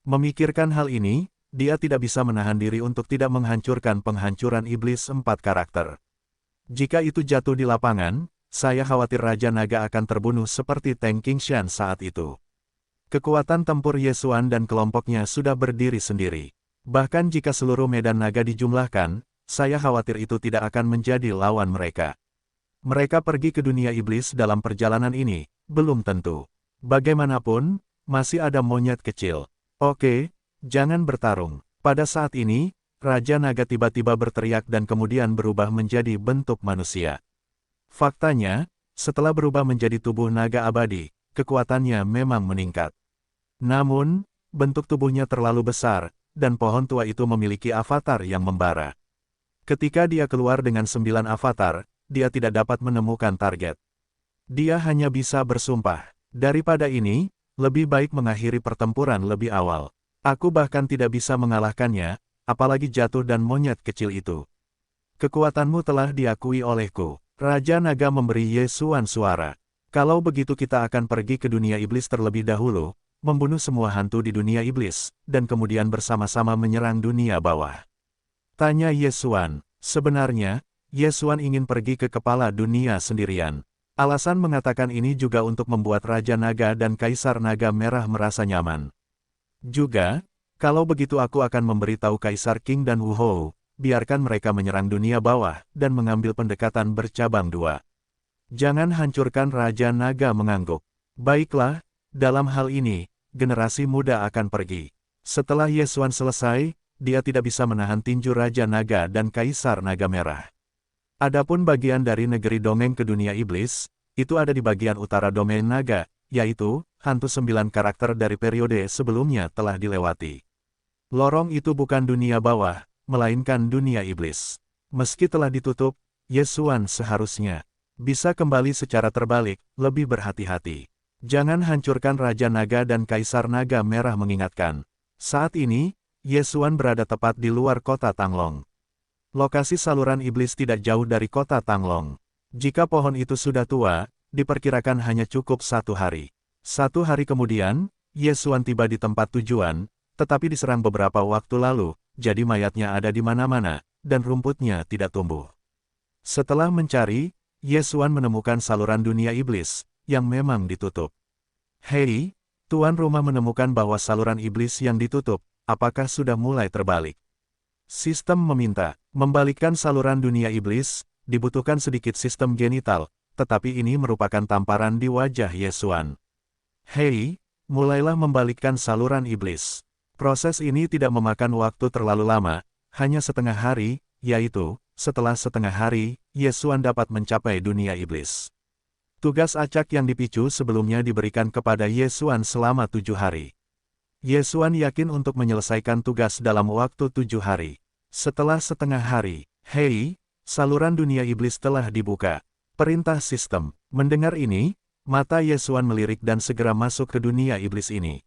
Speaker 1: Memikirkan hal ini, dia tidak bisa menahan diri untuk tidak menghancurkan penghancuran iblis 4 karakter. Jika itu jatuh di lapangan, saya khawatir Raja Naga akan terbunuh seperti Tang Qingshan saat itu. Kekuatan tempur Yesuan dan kelompoknya sudah berdiri sendiri. Bahkan jika seluruh medan naga dijumlahkan, saya khawatir itu tidak akan menjadi lawan mereka. Mereka pergi ke dunia iblis dalam perjalanan ini, belum tentu. Bagaimanapun, masih ada monyet kecil. Oke, jangan bertarung. Pada saat ini, Raja Naga tiba-tiba berteriak dan kemudian berubah menjadi bentuk manusia. Faktanya, setelah berubah menjadi tubuh naga abadi, kekuatannya memang meningkat. Namun, bentuk tubuhnya terlalu besar, dan pohon tua itu memiliki avatar yang membara. Ketika dia keluar dengan 9 avatar, dia tidak dapat menemukan target. Dia hanya bisa bersumpah. Daripada ini, lebih baik mengakhiri pertempuran lebih awal. Aku bahkan tidak bisa mengalahkannya, apalagi jatuh dan monyet kecil itu. Kekuatanmu telah diakui olehku. Raja Naga memberi Yesuan suara. Kalau begitu kita akan pergi ke dunia iblis terlebih dahulu, membunuh semua hantu di dunia iblis, dan kemudian bersama-sama menyerang dunia bawah. Tanya Yesuan. Sebenarnya, Yesuan ingin pergi ke kepala dunia sendirian. Alasan mengatakan ini juga untuk membuat Raja Naga dan Kaisar Naga Merah merasa nyaman. Juga, kalau begitu aku akan memberitahu Kaisar King dan Wu Hou, biarkan mereka menyerang dunia bawah dan mengambil pendekatan bercabang 2. Jangan hancurkan Raja Naga mengangguk. Baiklah, dalam hal ini, generasi muda akan pergi. Setelah Yesuan selesai, dia tidak bisa menahan tinju Raja Naga dan Kaisar Naga Merah. Adapun bagian dari negeri dongeng ke dunia iblis, itu ada di bagian utara domain naga, yaitu, hantu 9 karakter dari periode sebelumnya telah dilewati. Lorong itu bukan dunia bawah, melainkan dunia iblis. Meski telah ditutup, Yesuan seharusnya bisa kembali secara terbalik, lebih berhati-hati. Jangan hancurkan Raja Naga dan Kaisar Naga Merah mengingatkan. Saat ini, Yesuan berada tepat di luar kota Tanglong. Lokasi saluran iblis tidak jauh dari kota Tanglong. Jika pohon itu sudah tua, diperkirakan hanya cukup 1 hari. 1 hari kemudian, Yesuan tiba di tempat tujuan, tetapi diserang beberapa waktu lalu, jadi mayatnya ada di mana-mana, dan rumputnya tidak tumbuh. Setelah mencari, Yesuan menemukan saluran dunia iblis, yang memang ditutup. Hei, tuan rumah menemukan bahwa saluran iblis yang ditutup, apakah sudah mulai terbalik? Sistem meminta, membalikkan saluran dunia iblis, dibutuhkan sedikit sistem genital, tetapi ini merupakan tamparan di wajah Yesuan. Hei, mulailah membalikkan saluran iblis. Proses ini tidak memakan waktu terlalu lama, hanya setengah hari, yaitu, setelah setengah hari, Yesuan dapat mencapai dunia iblis. Tugas acak yang dipicu sebelumnya diberikan kepada Yesuan selama 7 hari. Yesuan yakin untuk menyelesaikan tugas dalam waktu 7 hari. Setelah setengah hari, hei, saluran dunia iblis telah dibuka. Perintah sistem. Mendengar ini, mata Yesuan melirik dan segera masuk ke dunia iblis ini.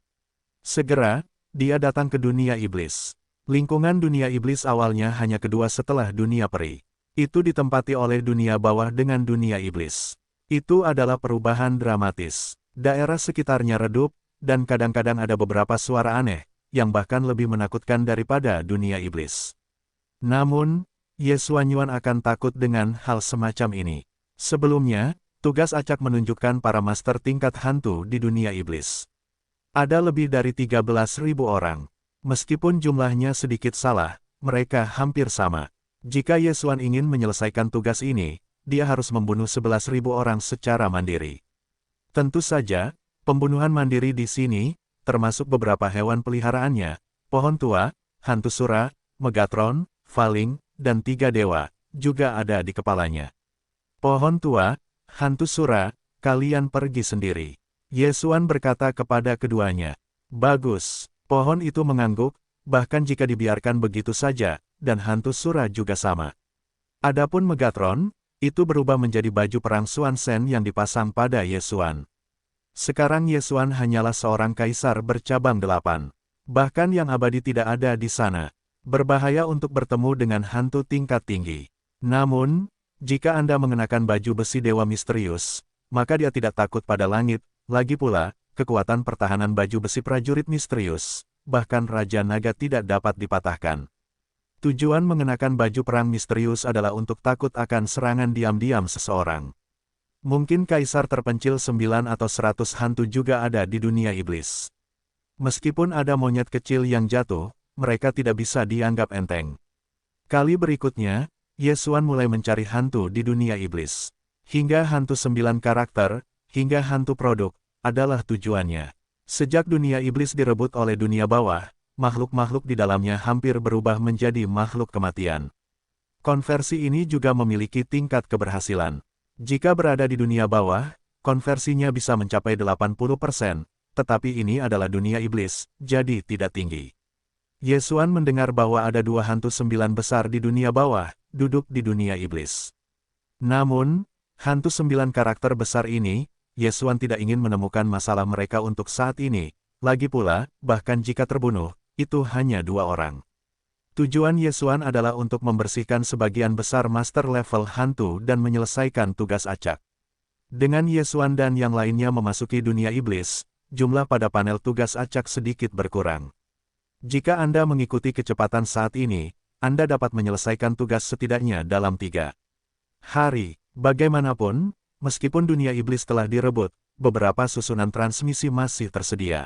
Speaker 1: Segera, dia datang ke dunia iblis. Lingkungan dunia iblis awalnya hanya kedua setelah dunia peri. Itu ditempati oleh dunia bawah dengan dunia iblis. Itu adalah perubahan dramatis. Daerah sekitarnya redup, dan kadang-kadang ada beberapa suara aneh, yang bahkan lebih menakutkan daripada dunia iblis. Namun, Yesuan Yuan akan takut dengan hal semacam ini. Sebelumnya, tugas acak menunjukkan para master tingkat hantu di dunia iblis. Ada lebih dari 13.000 orang. Meskipun jumlahnya sedikit salah, mereka hampir sama. Jika Yesuan ingin menyelesaikan tugas ini, dia harus membunuh 11.000 orang secara mandiri. Tentu saja, pembunuhan mandiri di sini, termasuk beberapa hewan peliharaannya, pohon tua, hantu sura, Megatron, Faling, dan 3 dewa, juga ada di kepalanya. Pohon tua, hantu sura, kalian pergi sendiri. Yesuan berkata kepada keduanya. Bagus, pohon itu mengangguk, bahkan jika dibiarkan begitu saja, dan hantu sura juga sama. Adapun Megatron, itu berubah menjadi baju perang Xuan Shen yang dipasang pada Yesuan. Sekarang Yesuan hanyalah seorang kaisar bercabang 8. Bahkan yang abadi tidak ada di sana. Berbahaya untuk bertemu dengan hantu tingkat tinggi. Namun, jika Anda mengenakan baju besi dewa misterius, maka dia tidak takut pada langit. Lagi pula, kekuatan pertahanan baju besi prajurit misterius, bahkan Raja Naga tidak dapat dipatahkan. Tujuan mengenakan baju perang misterius adalah untuk takut akan serangan diam-diam seseorang. Mungkin kaisar terpencil 9 atau 100 hantu juga ada di dunia iblis. Meskipun ada monyet kecil yang jatuh, mereka tidak bisa dianggap enteng. Kali berikutnya, Yesuan mulai mencari hantu di dunia iblis. Hingga hantu 9 karakter, hingga hantu produk, adalah tujuannya. Sejak dunia iblis direbut oleh dunia bawah, makhluk-makhluk di dalamnya hampir berubah menjadi makhluk kematian. Konversi ini juga memiliki tingkat keberhasilan. Jika berada di dunia bawah, konversinya bisa mencapai 80%, tetapi ini adalah dunia iblis, jadi tidak tinggi. Yesuan mendengar bahwa ada 2 hantu 9 besar di dunia bawah, duduk di dunia iblis. Namun, hantu 9 karakter besar ini, Yesuan tidak ingin menemukan masalah mereka untuk saat ini. Lagi pula, bahkan jika terbunuh, itu hanya 2 orang. Tujuan Yesuan adalah untuk membersihkan sebagian besar master level hantu dan menyelesaikan tugas acak. Dengan Yesuan dan yang lainnya memasuki dunia iblis, jumlah pada panel tugas acak sedikit berkurang. Jika Anda mengikuti kecepatan saat ini, Anda dapat menyelesaikan tugas setidaknya dalam 3 hari. Bagaimanapun, meskipun dunia iblis telah direbut, beberapa susunan transmisi masih tersedia.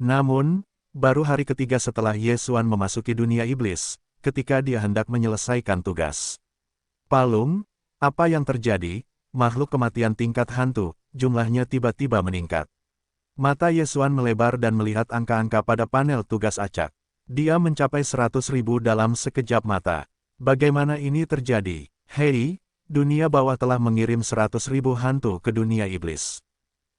Speaker 1: Namun, baru hari ketiga setelah Yesuan memasuki dunia iblis, ketika dia hendak menyelesaikan tugas. Palung, apa yang terjadi? Makhluk kematian tingkat hantu, jumlahnya tiba-tiba meningkat. Mata Yesuan melebar dan melihat angka-angka pada panel tugas acak. Dia mencapai 100.000 dalam sekejap mata. Bagaimana ini terjadi? Hei, dunia bawah telah mengirim 100.000 hantu ke dunia iblis.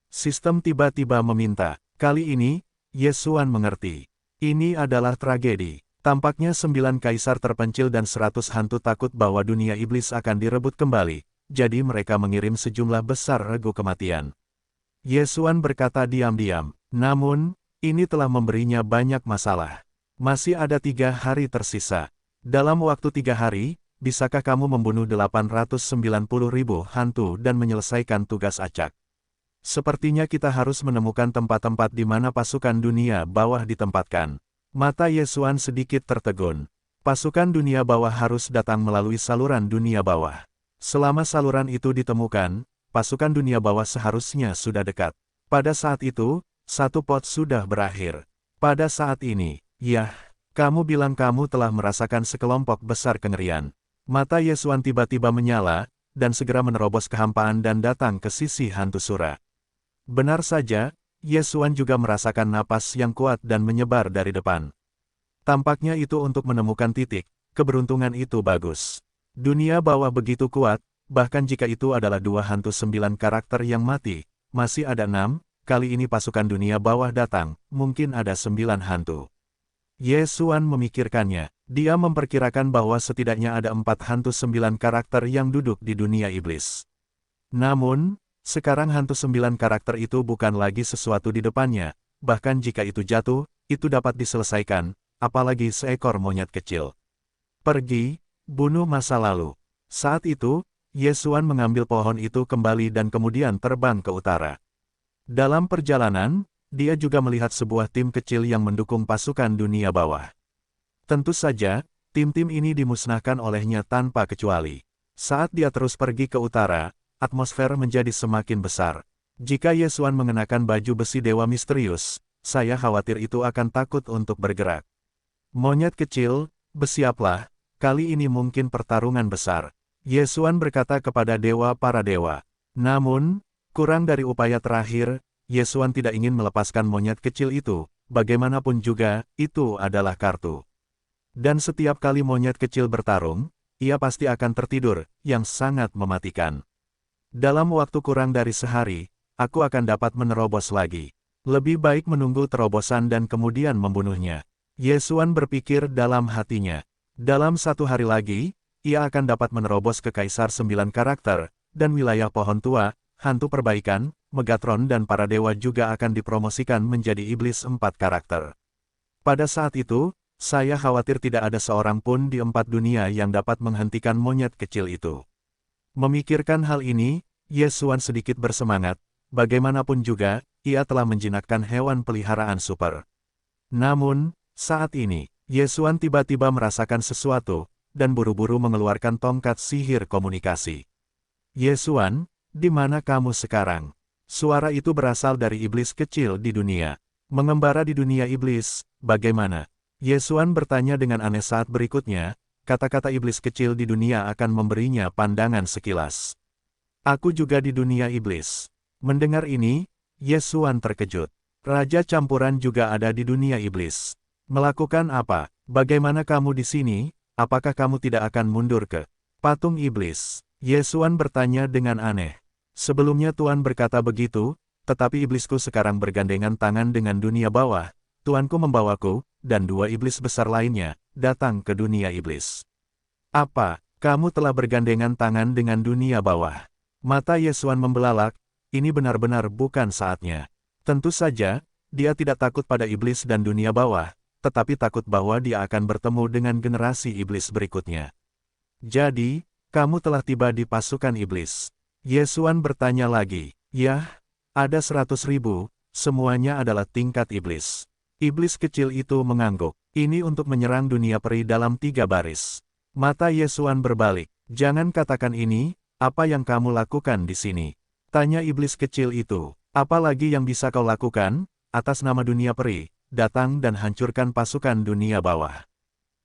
Speaker 1: Sistem tiba-tiba meminta. Kali ini, Yesuan mengerti. Ini adalah tragedi. Tampaknya 9 kaisar terpencil dan 100 hantu takut bahwa dunia iblis akan direbut kembali, jadi mereka mengirim sejumlah besar regu kematian. Yesuan berkata diam-diam, namun, ini telah memberinya banyak masalah. Masih ada 3 hari tersisa. Dalam waktu 3 hari, bisakah kamu membunuh 890.000 hantu dan menyelesaikan tugas acak? Sepertinya kita harus menemukan tempat-tempat di mana pasukan dunia bawah ditempatkan. Mata Yesuan sedikit tertegun. Pasukan dunia bawah harus datang melalui saluran dunia bawah. Selama saluran itu ditemukan, pasukan dunia bawah seharusnya sudah dekat. Pada saat itu, satu pot sudah berakhir. Pada saat ini, yah, kamu bilang kamu telah merasakan sekelompok besar kengerian. Mata Yesuan tiba-tiba menyala, dan segera menerobos kehampaan dan datang ke sisi hantu sura. Benar saja, Yesuan juga merasakan napas yang kuat dan menyebar dari depan. Tampaknya itu untuk menemukan titik, keberuntungan itu bagus. Dunia bawah begitu kuat, bahkan jika itu adalah 2 hantu 9 karakter yang mati, masih ada 6, kali ini pasukan dunia bawah datang, mungkin ada 9 hantu. Yesuan memikirkannya, dia memperkirakan bahwa setidaknya ada 4 hantu 9 karakter yang duduk di dunia iblis. Namun, sekarang hantu 9 karakter itu bukan lagi sesuatu di depannya, bahkan jika itu jatuh, itu dapat diselesaikan, apalagi seekor monyet kecil. Pergi, bunuh masa lalu. Saat itu, Yesuan mengambil pohon itu kembali dan kemudian terbang ke utara. Dalam perjalanan, dia juga melihat sebuah tim kecil yang mendukung pasukan dunia bawah. Tentu saja, tim-tim ini dimusnahkan olehnya tanpa kecuali. Saat dia terus pergi ke utara, atmosfer menjadi semakin besar. Jika Yesuan mengenakan baju besi dewa misterius, saya khawatir itu akan takut untuk bergerak. Monyet kecil, bersiaplah, kali ini mungkin pertarungan besar. Yesuan berkata kepada dewa para dewa. Namun, kurang dari upaya terakhir, Yesuan tidak ingin melepaskan monyet kecil itu, bagaimanapun juga, itu adalah kartu. Dan setiap kali monyet kecil bertarung, ia pasti akan tertidur, yang sangat mematikan. Dalam waktu kurang dari sehari, aku akan dapat menerobos lagi. Lebih baik menunggu terobosan dan kemudian membunuhnya. Yesuan berpikir dalam hatinya. Dalam 1 hari lagi, ia akan dapat menerobos ke Kaisar 9 karakter, dan wilayah pohon tua, hantu perbaikan, Megatron dan para dewa juga akan dipromosikan menjadi iblis 4 karakter. Pada saat itu, saya khawatir tidak ada seorang pun di 4 dunia yang dapat menghentikan monyet kecil itu. Memikirkan hal ini, Yesuan sedikit bersemangat, bagaimanapun juga, ia telah menjinakkan hewan peliharaan super. Namun, saat ini, Yesuan tiba-tiba merasakan sesuatu, dan buru-buru mengeluarkan tongkat sihir komunikasi. Yesuan, di mana kamu sekarang? Suara itu berasal dari iblis kecil di dunia. Mengembara di dunia iblis, bagaimana? Yesuan bertanya dengan aneh saat berikutnya, kata-kata iblis kecil di dunia akan memberinya pandangan sekilas. Aku juga di dunia iblis. Mendengar ini, Yesuan terkejut. Raja campuran juga ada di dunia iblis. Melakukan apa? Bagaimana kamu di sini? Apakah kamu tidak akan mundur ke patung iblis? Yesuan bertanya dengan aneh. Sebelumnya Tuan berkata begitu, tetapi iblisku sekarang bergandengan tangan dengan dunia bawah. Tuanku membawaku, dan 2 iblis besar lainnya, datang ke dunia iblis. Apa, kamu telah bergandengan tangan dengan dunia bawah? Mata Yesuan membelalak, ini benar-benar bukan saatnya. Tentu saja, dia tidak takut pada iblis dan dunia bawah, tetapi takut bahwa dia akan bertemu dengan generasi iblis berikutnya. Jadi, kamu telah tiba di pasukan iblis. Yesuan bertanya lagi, yah, ada 100.000, semuanya adalah tingkat iblis. Iblis kecil itu mengangguk, ini untuk menyerang dunia peri dalam 3 baris. Mata Yesuan berbalik, jangan katakan ini, apa yang kamu lakukan di sini? Tanya iblis kecil itu, apa lagi yang bisa kau lakukan, atas nama dunia peri? Datang dan hancurkan pasukan dunia bawah.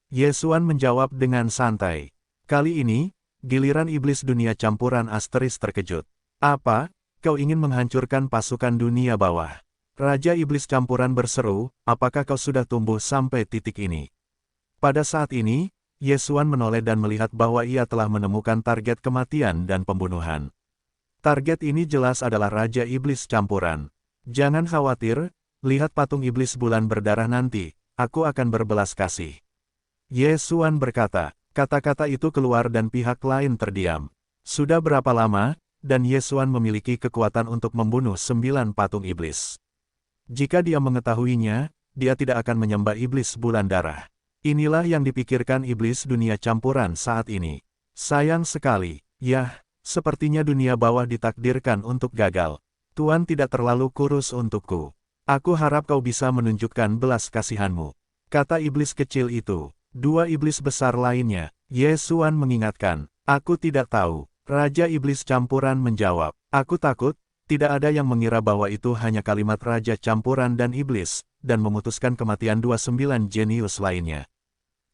Speaker 1: Yesuan menjawab dengan santai. Kali ini, giliran iblis dunia campuran Asteris terkejut. Apa, kau ingin menghancurkan pasukan dunia bawah? Raja iblis campuran berseru, apakah kau sudah tumbuh sampai titik ini? Pada saat ini, Yesuan menoleh dan melihat bahwa ia telah menemukan target kematian dan pembunuhan. Target ini jelas adalah Raja Iblis Campuran. Jangan khawatir, lihat patung iblis bulan berdarah nanti, aku akan berbelas kasih. Yesuan berkata, kata-kata itu keluar dan pihak lain terdiam. Sudah berapa lama, dan Yesuan memiliki kekuatan untuk membunuh 9 patung iblis. Jika dia mengetahuinya, dia tidak akan menyembah iblis bulan darah. Inilah yang dipikirkan iblis dunia campuran saat ini. Sayang sekali, yah, sepertinya dunia bawah ditakdirkan untuk gagal. Tuan tidak terlalu kurus untukku. Aku harap kau bisa menunjukkan belas kasihanmu. Kata iblis kecil itu. 2 iblis besar lainnya, Yesuan mengingatkan, aku tidak tahu. Raja iblis campuran menjawab, aku takut, tidak ada yang mengira bahwa itu hanya kalimat raja campuran dan iblis, dan memutuskan kematian 29 jenius lainnya.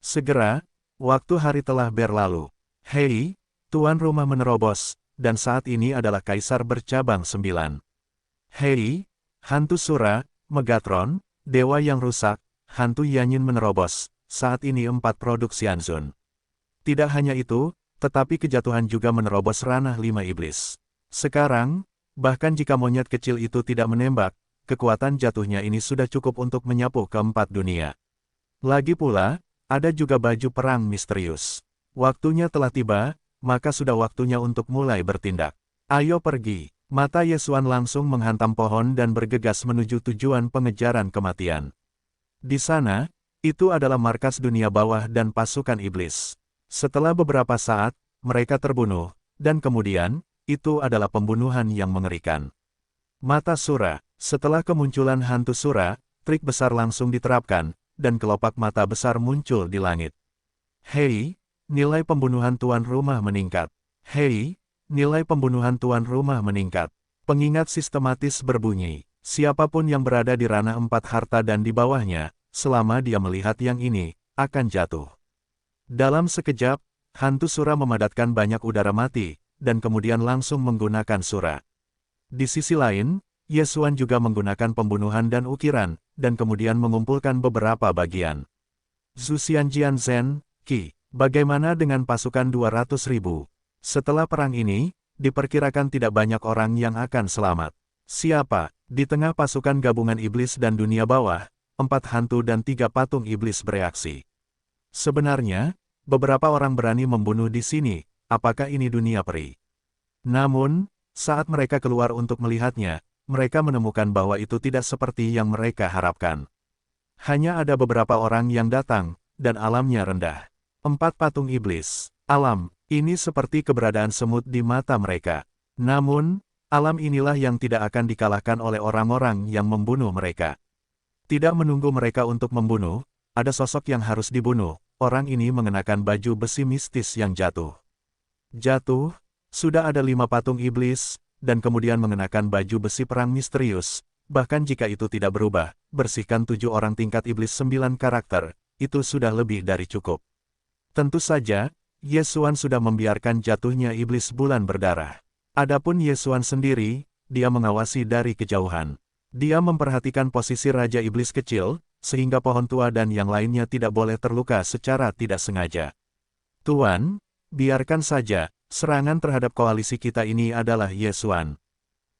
Speaker 1: Segera, waktu hari telah berlalu. Hei, tuan rumah menerobos, dan saat ini adalah kaisar bercabang 9. Hei, hantu Sura, Megatron, dewa yang rusak, hantu Yanyin menerobos, saat ini 4 produk Xianzun. Tidak hanya itu, tetapi kejatuhan juga menerobos ranah 5 iblis. Sekarang, bahkan jika monyet kecil itu tidak menembak, kekuatan jatuhnya ini sudah cukup untuk menyapu ke-4 dunia. Lagi pula, ada juga baju perang misterius. Waktunya telah tiba, maka sudah waktunya untuk mulai bertindak. Ayo pergi. Mata Yesuan langsung menghantam pohon dan bergegas menuju tujuan pengejaran kematian. Di sana, itu adalah markas dunia bawah dan pasukan iblis. Setelah beberapa saat, mereka terbunuh, dan kemudian, itu adalah pembunuhan yang mengerikan. Mata Sura. Setelah kemunculan hantu Sura, trik besar langsung diterapkan, dan kelopak mata besar muncul di langit. Hei, nilai pembunuhan tuan rumah meningkat. Hei, nilai pembunuhan tuan rumah meningkat. Pengingat sistematis berbunyi, siapapun yang berada di ranah 4 harta dan di bawahnya, selama dia melihat yang ini, akan jatuh. Dalam sekejap, Hantu Sura memadatkan banyak udara mati, dan kemudian langsung menggunakan Sura. Di sisi lain, Yesuan juga menggunakan pembunuhan dan ukiran, dan kemudian mengumpulkan beberapa bagian. Zhu Xianjian Zhen, Qi, bagaimana dengan pasukan 200.000? Setelah perang ini, diperkirakan tidak banyak orang yang akan selamat. Siapa? Di tengah pasukan gabungan iblis dan dunia bawah, 4 hantu dan 3 patung iblis bereaksi. Sebenarnya, beberapa orang berani membunuh di sini, apakah ini dunia peri? Namun, saat mereka keluar untuk melihatnya, mereka menemukan bahwa itu tidak seperti yang mereka harapkan. Hanya ada beberapa orang yang datang, dan alamnya rendah. 4 patung iblis. Alam, ini seperti keberadaan semut di mata mereka. Namun, alam inilah yang tidak akan dikalahkan oleh orang-orang yang membunuh mereka. Tidak menunggu mereka untuk membunuh, ada sosok yang harus dibunuh. Orang ini mengenakan baju besi mistis yang jatuh. Jatuh, sudah ada 5 patung iblis, dan kemudian mengenakan baju besi perang misterius. Bahkan jika itu tidak berubah, bersihkan 7 orang tingkat iblis 9 karakter, itu sudah lebih dari cukup. Tentu saja, Yesuan sudah membiarkan jatuhnya iblis bulan berdarah. Adapun Yesuan sendiri, dia mengawasi dari kejauhan. Dia memperhatikan posisi Raja Iblis kecil, sehingga pohon tua dan yang lainnya tidak boleh terluka secara tidak sengaja. Tuan, biarkan saja, serangan terhadap koalisi kita ini adalah Yesuan.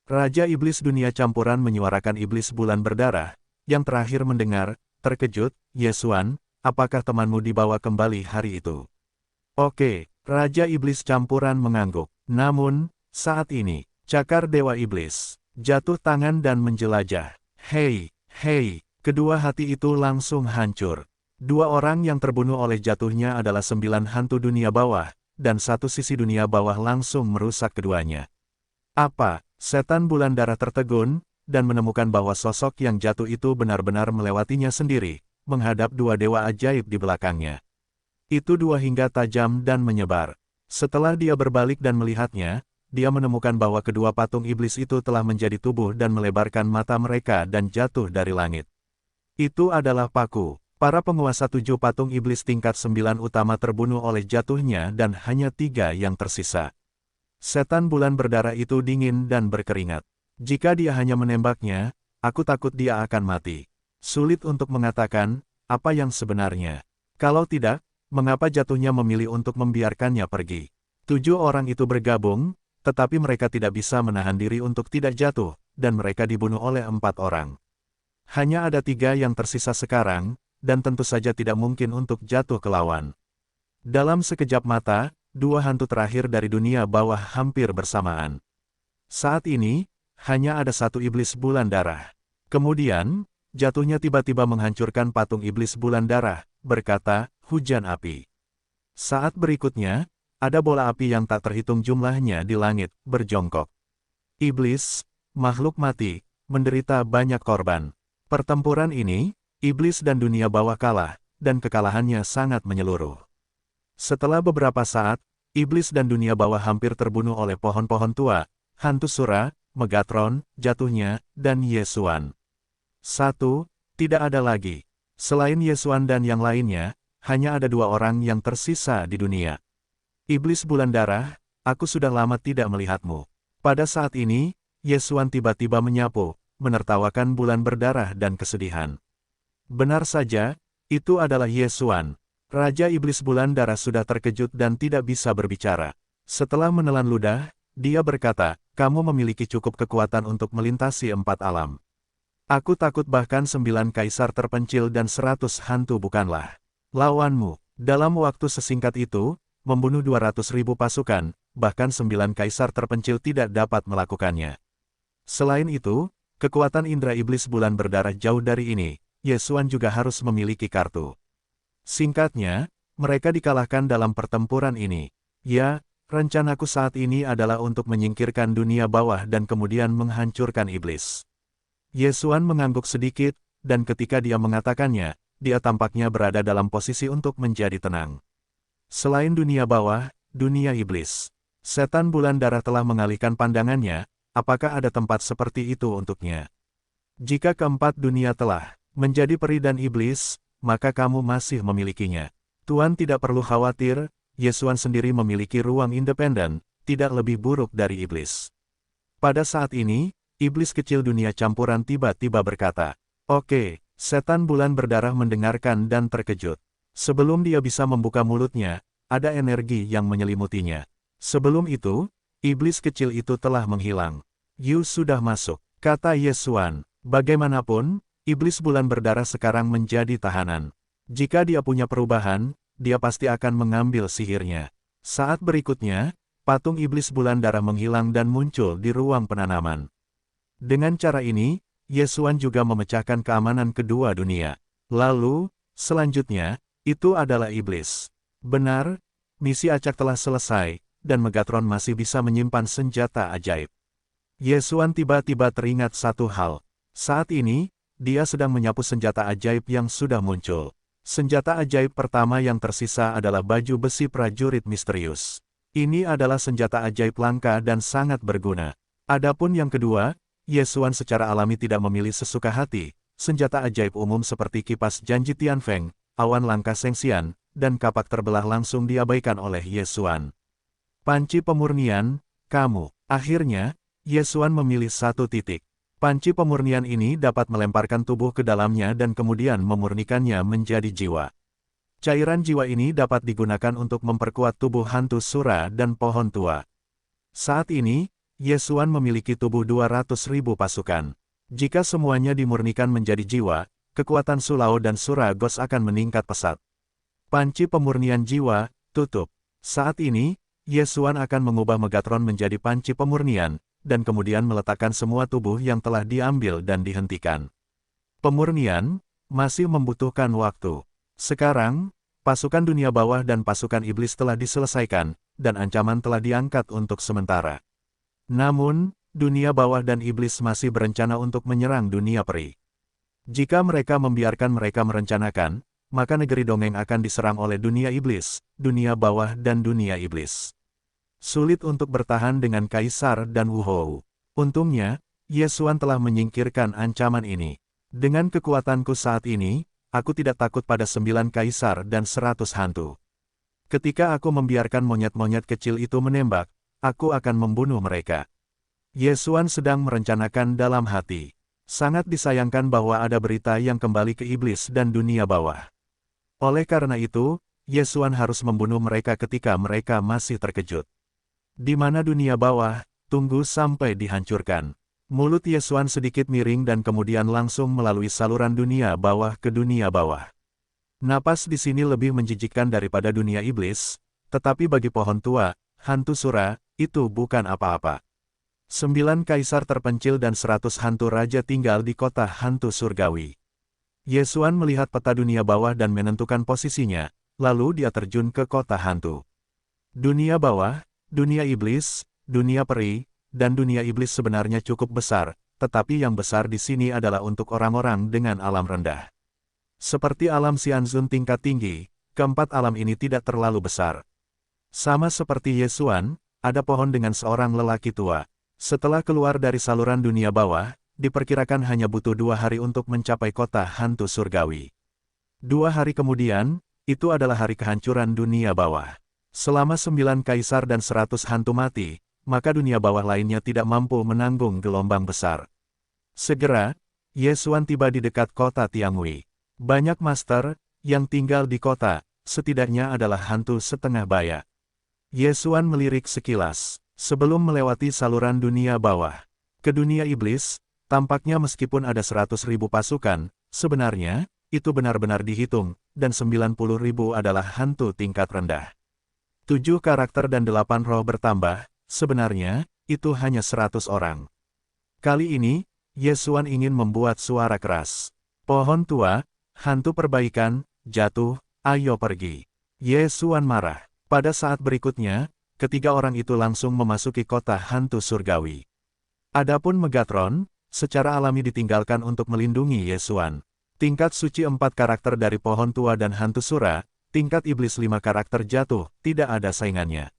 Speaker 1: Raja Iblis dunia campuran menyuarakan iblis bulan berdarah, yang terakhir mendengar, terkejut, Yesuan, apakah temanmu dibawa kembali hari itu? Oke, Raja Iblis campuran mengangguk. Namun, saat ini, cakar Dewa Iblis jatuh tangan dan menjelajah. Hei, kedua hati itu langsung hancur. 2 orang yang terbunuh oleh jatuhnya adalah 9 hantu dunia bawah, dan 1 sisi dunia bawah langsung merusak keduanya. Apa? Setan bulan darah tertegun, dan menemukan bahwa sosok yang jatuh itu benar-benar melewatinya sendiri, menghadap 2 dewa ajaib di belakangnya. Itu 2 hingga tajam dan menyebar. Setelah dia berbalik dan melihatnya, dia menemukan bahwa kedua patung iblis itu telah menjadi tubuh dan melebarkan mata mereka dan jatuh dari langit. Itu adalah Paku. Para penguasa 7 patung iblis tingkat 9 utama terbunuh oleh jatuhnya dan hanya 3 yang tersisa. Setan bulan berdarah itu dingin dan berkeringat. Jika dia hanya menembaknya, aku takut dia akan mati. Sulit untuk mengatakan, apa yang sebenarnya. Kalau tidak, mengapa jatuhnya memilih untuk membiarkannya pergi? 7 orang itu bergabung, tetapi mereka tidak bisa menahan diri untuk tidak jatuh, dan mereka dibunuh oleh 4 orang. Hanya ada 3 yang tersisa sekarang, dan tentu saja tidak mungkin untuk jatuh ke lawan. Dalam sekejap mata, 2 hantu terakhir dari dunia bawah hampir bersamaan. Saat ini, hanya ada 1 iblis bulan darah. Kemudian, jatuhnya tiba-tiba menghancurkan patung iblis bulan darah, berkata, hujan api. Saat berikutnya, ada bola api yang tak terhitung jumlahnya di langit, berjongkok. Iblis, makhluk mati, menderita banyak korban. Pertempuran ini, iblis dan dunia bawah kalah, dan kekalahannya sangat menyeluruh. Setelah beberapa saat, iblis dan dunia bawah hampir terbunuh oleh pohon-pohon tua, hantu Sura, Megatron, jatuhnya, dan Yesuan. 1. Tidak ada lagi. Selain Yesuan dan yang lainnya, hanya ada 2 orang yang tersisa di dunia. Iblis bulan darah, aku sudah lama tidak melihatmu. Pada saat ini, Yesuan tiba-tiba menyapu, menertawakan bulan berdarah dan kesedihan. Benar saja, itu adalah Yesuan. Raja Iblis bulan darah sudah terkejut dan tidak bisa berbicara. Setelah menelan ludah, dia berkata, kamu memiliki cukup kekuatan untuk melintasi 4 alam. Aku takut bahkan 9 kaisar terpencil dan 100 hantu bukanlah lawanmu. Dalam waktu sesingkat itu, membunuh 200.000 pasukan, bahkan 9 kaisar terpencil tidak dapat melakukannya. Selain itu, kekuatan indera iblis bulan berdarah jauh dari ini, Yesuan juga harus memiliki kartu. Singkatnya, mereka dikalahkan dalam pertempuran ini. Ya, rencanaku saat ini adalah untuk menyingkirkan dunia bawah dan kemudian menghancurkan iblis. Yesuan mengangguk sedikit, dan ketika dia mengatakannya, dia tampaknya berada dalam posisi untuk menjadi tenang. Selain dunia bawah, dunia iblis. Setan bulan darah telah mengalihkan pandangannya, apakah ada tempat seperti itu untuknya? Jika keempat dunia telah menjadi peri dan iblis, maka kamu masih memilikinya. Tuan tidak perlu khawatir, Yesuan sendiri memiliki ruang independen, tidak lebih buruk dari iblis. Pada saat ini, iblis kecil dunia campuran tiba-tiba berkata, "Oke." Setan bulan berdarah mendengarkan dan terkejut. Sebelum dia bisa membuka mulutnya, ada energi yang menyelimutinya. Sebelum itu, iblis kecil itu telah menghilang. "You sudah masuk," kata Yesuan. Bagaimanapun, iblis bulan berdarah sekarang menjadi tahanan. Jika dia punya perubahan, dia pasti akan mengambil sihirnya. Saat berikutnya, patung iblis bulan darah menghilang dan muncul di ruang penanaman. Dengan cara ini, Yesuan juga memecahkan keamanan kedua dunia. Lalu, selanjutnya, itu adalah iblis. Benar, misi acak telah selesai, dan Megatron masih bisa menyimpan senjata ajaib. Yesuan tiba-tiba teringat satu hal. Saat ini, dia sedang menyapu senjata ajaib yang sudah muncul. Senjata ajaib pertama yang tersisa adalah baju besi prajurit misterius. Ini adalah senjata ajaib langka dan sangat berguna. Adapun yang kedua, Yesuan secara alami tidak memilih sesuka hati. Senjata ajaib umum seperti kipas janji Tianfeng, awan langka Sengxian, dan kapak terbelah langsung diabaikan oleh Yesuan. Panci pemurnian, kamu. Akhirnya, Yesuan memilih satu titik. Panci pemurnian ini dapat melemparkan tubuh ke dalamnya dan kemudian memurnikannya menjadi jiwa. Cairan jiwa ini dapat digunakan untuk memperkuat tubuh hantu Sura dan pohon tua. Saat ini, Yesuan memiliki tubuh 200.000 pasukan. Jika semuanya dimurnikan menjadi jiwa, kekuatan Sulao dan Sura Ghost akan meningkat pesat. Panci pemurnian jiwa, tutup. Saat ini, Yesuan akan mengubah Megatron menjadi panci pemurnian, dan kemudian meletakkan semua tubuh yang telah diambil dan dihentikan. Pemurnian masih membutuhkan waktu. Sekarang, pasukan dunia bawah dan pasukan iblis telah diselesaikan, dan ancaman telah diangkat untuk sementara. Namun, dunia bawah dan iblis masih berencana untuk menyerang dunia peri. Jika mereka membiarkan mereka merencanakan, maka negeri dongeng akan diserang oleh dunia iblis, dunia bawah dan dunia iblis. Sulit untuk bertahan dengan Kaisar dan Wuhou. Untungnya, Yesuan telah menyingkirkan ancaman ini. Dengan kekuatanku saat ini, aku tidak takut pada 9 Kaisar dan 100 hantu. Ketika aku membiarkan monyet-monyet kecil itu menembak, aku akan membunuh mereka. Yesuan sedang merencanakan dalam hati. Sangat disayangkan bahwa ada berita yang kembali ke iblis dan dunia bawah. Oleh karena itu, Yesuan harus membunuh mereka ketika mereka masih terkejut. Di mana dunia bawah, tunggu sampai dihancurkan. Mulut Yesuan sedikit miring dan kemudian langsung melalui saluran dunia bawah ke dunia bawah. Napas di sini lebih menjijikkan daripada dunia iblis, tetapi bagi pohon tua, hantu Sura, itu bukan apa-apa. 9 kaisar terpencil dan 100 hantu raja tinggal di kota hantu surgawi. Yesuan melihat peta dunia bawah dan menentukan posisinya, lalu dia terjun ke kota hantu. Dunia bawah, dunia iblis, dunia peri, dan dunia iblis sebenarnya cukup besar, tetapi yang besar di sini adalah untuk orang-orang dengan alam rendah. Seperti alam Xianzun tingkat tinggi, keempat alam ini tidak terlalu besar. Sama seperti Yesuan, ada pohon dengan seorang lelaki tua. Setelah keluar dari saluran dunia bawah, diperkirakan hanya butuh 2 hari untuk mencapai kota hantu surgawi. 2 hari kemudian, itu adalah hari kehancuran dunia bawah. Selama 9 kaisar dan 100 hantu mati, maka dunia bawah lainnya tidak mampu menanggung gelombang besar. Segera, Yesuan tiba di dekat kota Tianghui. Banyak master yang tinggal di kota, setidaknya adalah hantu setengah baya. Yesuan melirik sekilas. Sebelum melewati saluran dunia bawah ke dunia iblis, tampaknya meskipun ada 100.000 pasukan, sebenarnya, itu benar-benar dihitung, dan 90.000 adalah hantu tingkat rendah. 7 karakter dan 8 roh bertambah, sebenarnya, itu hanya 100 orang. Kali ini, Yesuan ingin membuat suara keras. Pohon tua, hantu perbaikan, jatuh, ayo pergi. Yesuan marah. Pada saat berikutnya, ketiga orang itu langsung memasuki kota hantu surgawi. Adapun Megatron, secara alami ditinggalkan untuk melindungi Yesuan. Tingkat suci 4 karakter dari pohon tua dan hantu Sura, tingkat iblis 5 karakter jatuh, tidak ada saingannya.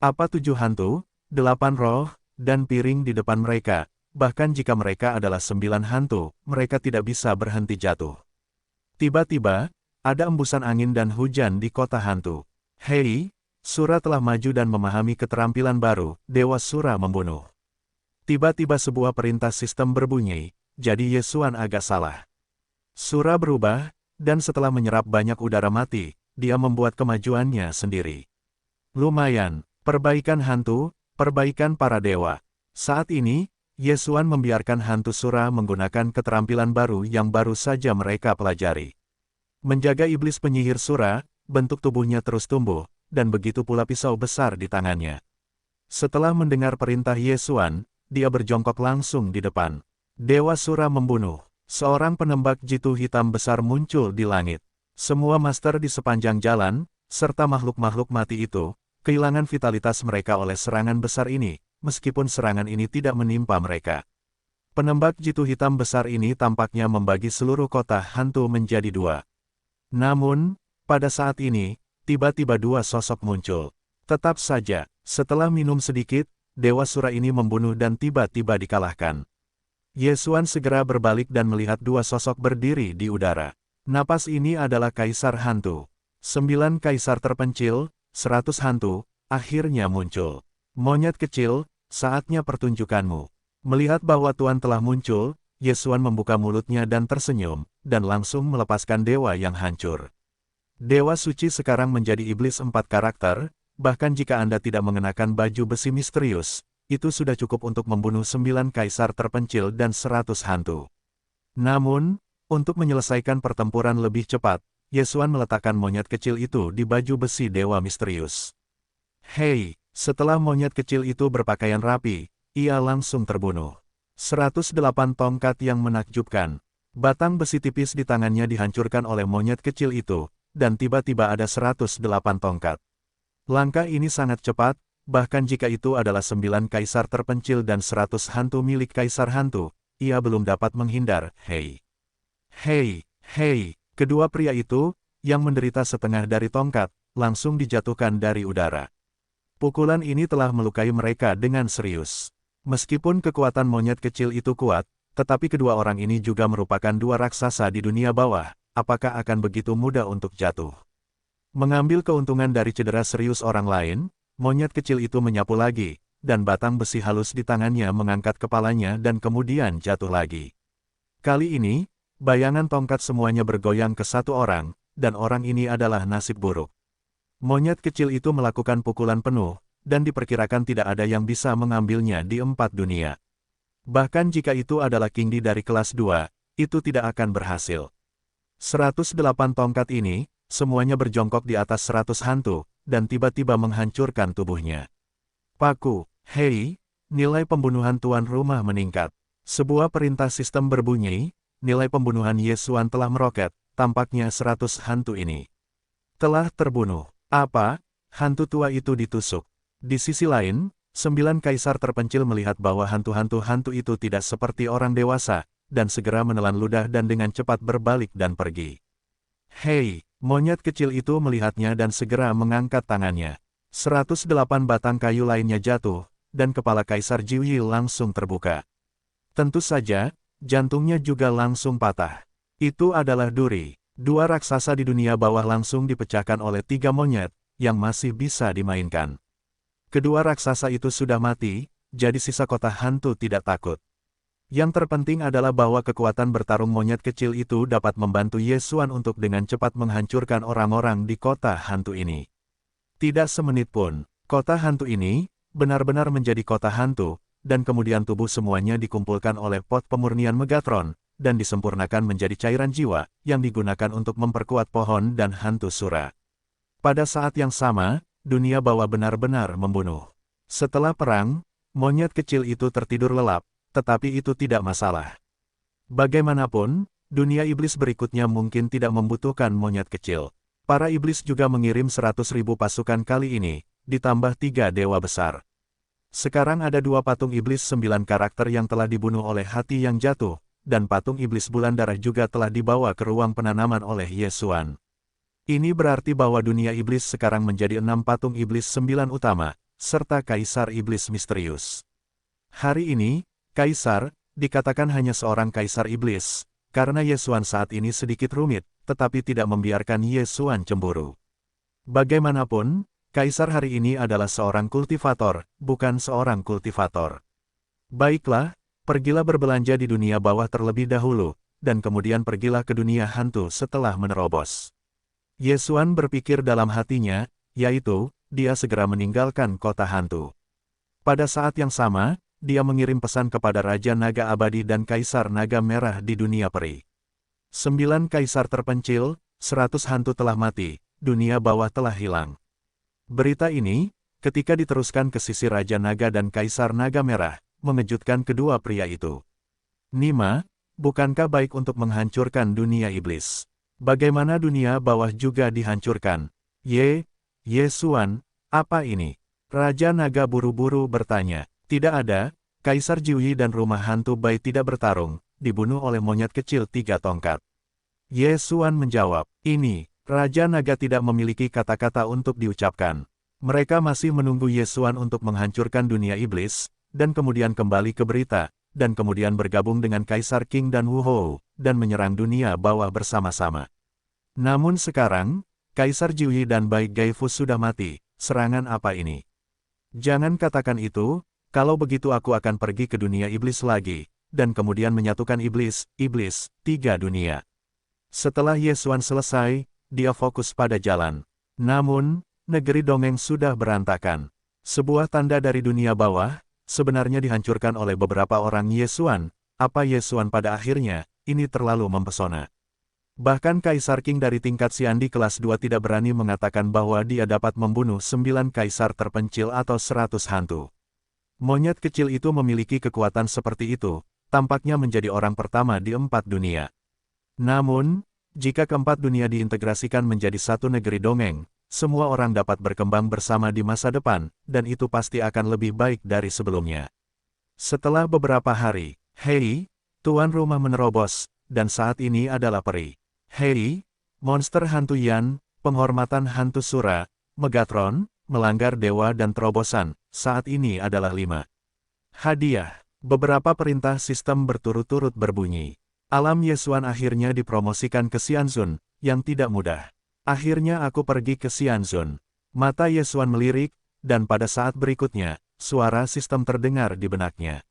Speaker 1: Apa 7 hantu, 8 roh, dan piring di depan mereka, bahkan jika mereka adalah 9 hantu, mereka tidak bisa berhenti jatuh. Tiba-tiba, ada embusan angin dan hujan di kota hantu. Hei, Sura telah maju dan memahami keterampilan baru, Dewa Sura membunuh. Tiba-tiba sebuah perintah sistem berbunyi, jadi Ye Xuan agak salah. Sura berubah, dan setelah menyerap banyak udara mati, dia membuat kemajuannya sendiri. Lumayan, perbaikan hantu, perbaikan para dewa. Saat ini, Ye Xuan membiarkan hantu Sura menggunakan keterampilan baru yang baru saja mereka pelajari. Menjaga iblis penyihir Sura, bentuk tubuhnya terus tumbuh, dan begitu pula pisau besar di tangannya. Setelah mendengar perintah Ye Xuan, dia berjongkok langsung di depan. Dewa Sura membunuh. Seorang penembak jitu hitam besar muncul di langit. Semua master di sepanjang jalan, serta makhluk-makhluk mati itu, kehilangan vitalitas mereka oleh serangan besar ini, meskipun serangan ini tidak menimpa mereka. Penembak jitu hitam besar ini tampaknya membagi seluruh kota hantu menjadi dua. Namun, pada saat ini, tiba-tiba dua sosok muncul. Tetap saja, setelah minum sedikit, Dewa Sura ini membunuh dan tiba-tiba dikalahkan. Ye Xuan segera berbalik dan melihat dua sosok berdiri di udara. Napas ini adalah Kaisar Hantu. 9 Kaisar terpencil, 100 hantu, akhirnya muncul. Monyet kecil, saatnya pertunjukanmu. Melihat bahwa Tuan telah muncul, Ye Xuan membuka mulutnya dan tersenyum, dan langsung melepaskan dewa yang hancur. Dewa suci sekarang menjadi iblis 4 karakter, bahkan jika Anda tidak mengenakan baju besi misterius, itu sudah cukup untuk membunuh 9 kaisar terpencil dan 100 hantu. Namun, untuk menyelesaikan pertempuran lebih cepat, Ye Xuan meletakkan monyet kecil itu di baju besi dewa misterius. Hei, setelah monyet kecil itu berpakaian rapi, ia langsung terbunuh. 108 tongkat yang menakjubkan. Batang besi tipis di tangannya dihancurkan oleh monyet kecil itu, dan tiba-tiba ada 108 tongkat. Langkah ini sangat cepat, bahkan jika itu adalah 9 kaisar terpencil dan 100 hantu milik kaisar hantu, ia belum dapat menghindar. Hei! Hei! Hei! Kedua pria itu, yang menderita setengah dari tongkat, langsung dijatuhkan dari udara. Pukulan ini telah melukai mereka dengan serius. Meskipun kekuatan monyet kecil itu kuat, tetapi kedua orang ini juga merupakan dua raksasa di dunia bawah. Apakah akan begitu mudah untuk jatuh? Mengambil keuntungan dari cedera serius orang lain, monyet kecil itu menyapu lagi, dan batang besi halus di tangannya mengangkat kepalanya dan kemudian jatuh lagi. Kali ini, bayangan tongkat semuanya bergoyang ke satu orang, dan orang ini adalah nasib buruk. Monyet kecil itu melakukan pukulan penuh, dan diperkirakan tidak ada yang bisa mengambilnya di 4 dunia. Bahkan jika itu adalah King Di dari kelas 2, itu tidak akan berhasil. 108 tongkat ini, semuanya berjongkok di atas 100 hantu, dan tiba-tiba menghancurkan tubuhnya. Paku, hei, nilai pembunuhan tuan rumah meningkat. Sebuah perintah sistem berbunyi, nilai pembunuhan Ye Xuan telah meroket, tampaknya 100 hantu ini telah terbunuh. Apa? Hantu tua itu ditusuk. Di sisi lain, 9 kaisar terpencil melihat bahwa hantu-hantu itu tidak seperti orang dewasa, dan segera menelan ludah dan dengan cepat berbalik dan pergi. Hei, monyet kecil itu melihatnya dan segera mengangkat tangannya. 108 batang kayu lainnya jatuh, dan kepala Kaisar Jiuyi langsung terbuka. Tentu saja, jantungnya juga langsung patah. Itu adalah duri. Dua raksasa di dunia bawah langsung dipecahkan oleh 3 monyet, yang masih bisa dimainkan. Kedua raksasa itu sudah mati, jadi sisa kota hantu tidak takut. Yang terpenting adalah bahwa kekuatan bertarung monyet kecil itu dapat membantu Ye Xuan untuk dengan cepat menghancurkan orang-orang di kota hantu ini. Tidak semenit pun, kota hantu ini benar-benar menjadi kota hantu, dan kemudian tubuh semuanya dikumpulkan oleh pot pemurnian Megatron, dan disempurnakan menjadi cairan jiwa, yang digunakan untuk memperkuat pohon dan hantu Sura. Pada saat yang sama, dunia bawah benar-benar membunuh. Setelah perang, monyet kecil itu tertidur lelap, tetapi itu tidak masalah. Bagaimanapun, dunia iblis berikutnya mungkin tidak membutuhkan monyet kecil. Para iblis juga mengirim 100.000 pasukan kali ini, ditambah 3 dewa besar. Sekarang ada 2 patung iblis 9 karakter yang telah dibunuh oleh hati yang jatuh, dan patung iblis bulan darah juga telah dibawa ke ruang penanaman oleh Ye Xuan. Ini berarti bahwa dunia iblis sekarang menjadi 6 patung iblis 9 utama, serta kaisar iblis misterius. Hari ini, Kaisar, dikatakan hanya seorang kaisar iblis, karena Ye Xuan saat ini sedikit rumit, tetapi tidak membiarkan Ye Xuan cemburu. Bagaimanapun, Kaisar hari ini adalah seorang kultivator, bukan seorang kultivator. Baiklah, pergilah berbelanja di dunia bawah terlebih dahulu, dan kemudian pergilah ke dunia hantu setelah menerobos. Ye Xuan berpikir dalam hatinya, yaitu, dia segera meninggalkan kota hantu. Pada saat yang sama, dia mengirim pesan kepada Raja Naga Abadi dan Kaisar Naga Merah di dunia peri. 9 kaisar terpencil, 100 hantu telah mati, dunia bawah telah hilang. Berita ini, ketika diteruskan ke sisi Raja Naga dan Kaisar Naga Merah, mengejutkan kedua pria itu. Nima, bukankah baik untuk menghancurkan dunia iblis? Bagaimana dunia bawah juga dihancurkan? Ye Xuan, apa ini? Raja Naga buru-buru bertanya. Tidak ada, Kaisar Jiuyi dan rumah hantu Bai tidak bertarung, dibunuh oleh monyet kecil 3 tongkat. Ye Xuan menjawab, ini, Raja Naga tidak memiliki kata-kata untuk diucapkan. Mereka masih menunggu Ye Xuan untuk menghancurkan dunia iblis, dan kemudian kembali ke berita, dan kemudian bergabung dengan Kaisar Qing dan Wu Hou, dan menyerang dunia bawah bersama-sama. Namun sekarang, Kaisar Jiuyi dan Bai Gaifu sudah mati, serangan apa ini? Jangan katakan itu, kalau begitu aku akan pergi ke dunia iblis lagi, dan kemudian menyatukan iblis, 3 dunia. Setelah Ye Xuan selesai, dia fokus pada jalan. Namun, negeri dongeng sudah berantakan. Sebuah tanda dari dunia bawah, sebenarnya dihancurkan oleh beberapa orang Ye Xuan. Apa Ye Xuan pada akhirnya, ini terlalu mempesona. Bahkan Kaisar Qing dari tingkat Xiandi kelas 2 tidak berani mengatakan bahwa dia dapat membunuh 9 kaisar terpencil atau 100 hantu. Monyet kecil itu memiliki kekuatan seperti itu, tampaknya menjadi orang pertama di 4 dunia. Namun, jika keempat dunia diintegrasikan menjadi satu negeri dongeng, semua orang dapat berkembang bersama di masa depan, dan itu pasti akan lebih baik dari sebelumnya. Setelah beberapa hari, Hei, tuan rumah menerobos, dan saat ini adalah peri. Hei, monster hantu Yan, penghormatan hantu Sura, Megatron, melanggar dewa dan terobosan, saat ini adalah 5. Hadiah, beberapa perintah sistem berturut-turut berbunyi. Alam Ye Xuan akhirnya dipromosikan ke Xianzun, yang tidak mudah. Akhirnya aku pergi ke Xianzun. Mata Ye Xuan melirik, dan pada saat berikutnya, suara sistem terdengar di benaknya.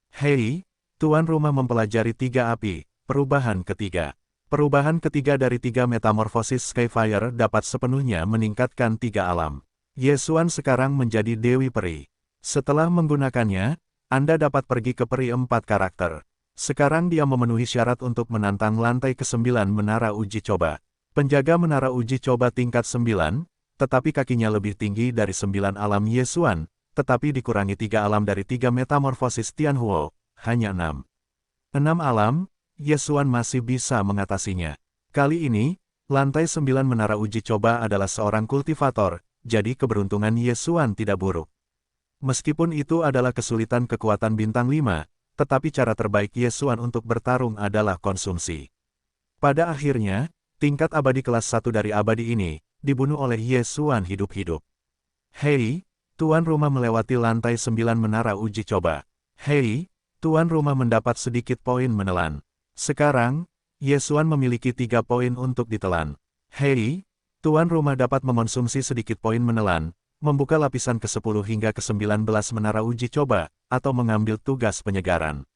Speaker 1: Hei, tuan rumah mempelajari 3 api, perubahan ketiga. Perubahan ketiga dari 3 metamorfosis Skyfire dapat sepenuhnya meningkatkan 3 alam. Ye Xuan sekarang menjadi Dewi Peri. Setelah menggunakannya, Anda dapat pergi ke peri 4 karakter. Sekarang dia memenuhi syarat untuk menantang lantai ke-9 menara uji coba. Penjaga menara uji coba tingkat 9, tetapi kakinya lebih tinggi dari 9 alam Ye Xuan, tetapi dikurangi 3 alam dari 3 metamorfosis Tianhuo, hanya 6. 6 alam, Ye Xuan masih bisa mengatasinya. Kali ini, lantai 9 menara uji coba adalah seorang kultivator, jadi keberuntungan Ye Xuan tidak buruk. Meskipun itu adalah kesulitan kekuatan bintang 5, tetapi cara terbaik Ye Xuan untuk bertarung adalah konsumsi. Pada akhirnya, tingkat abadi kelas 1 dari abadi ini, dibunuh oleh Ye Xuan hidup-hidup. Hei, tuan rumah melewati lantai 9 menara uji coba. Hei, tuan rumah mendapat sedikit poin menelan. Sekarang, Ye Xuan memiliki 3 poin untuk ditelan. Hei, tuan rumah dapat mengonsumsi sedikit poin menelan, membuka lapisan ke-10 hingga ke-19 menara uji coba, atau mengambil tugas penyegaran.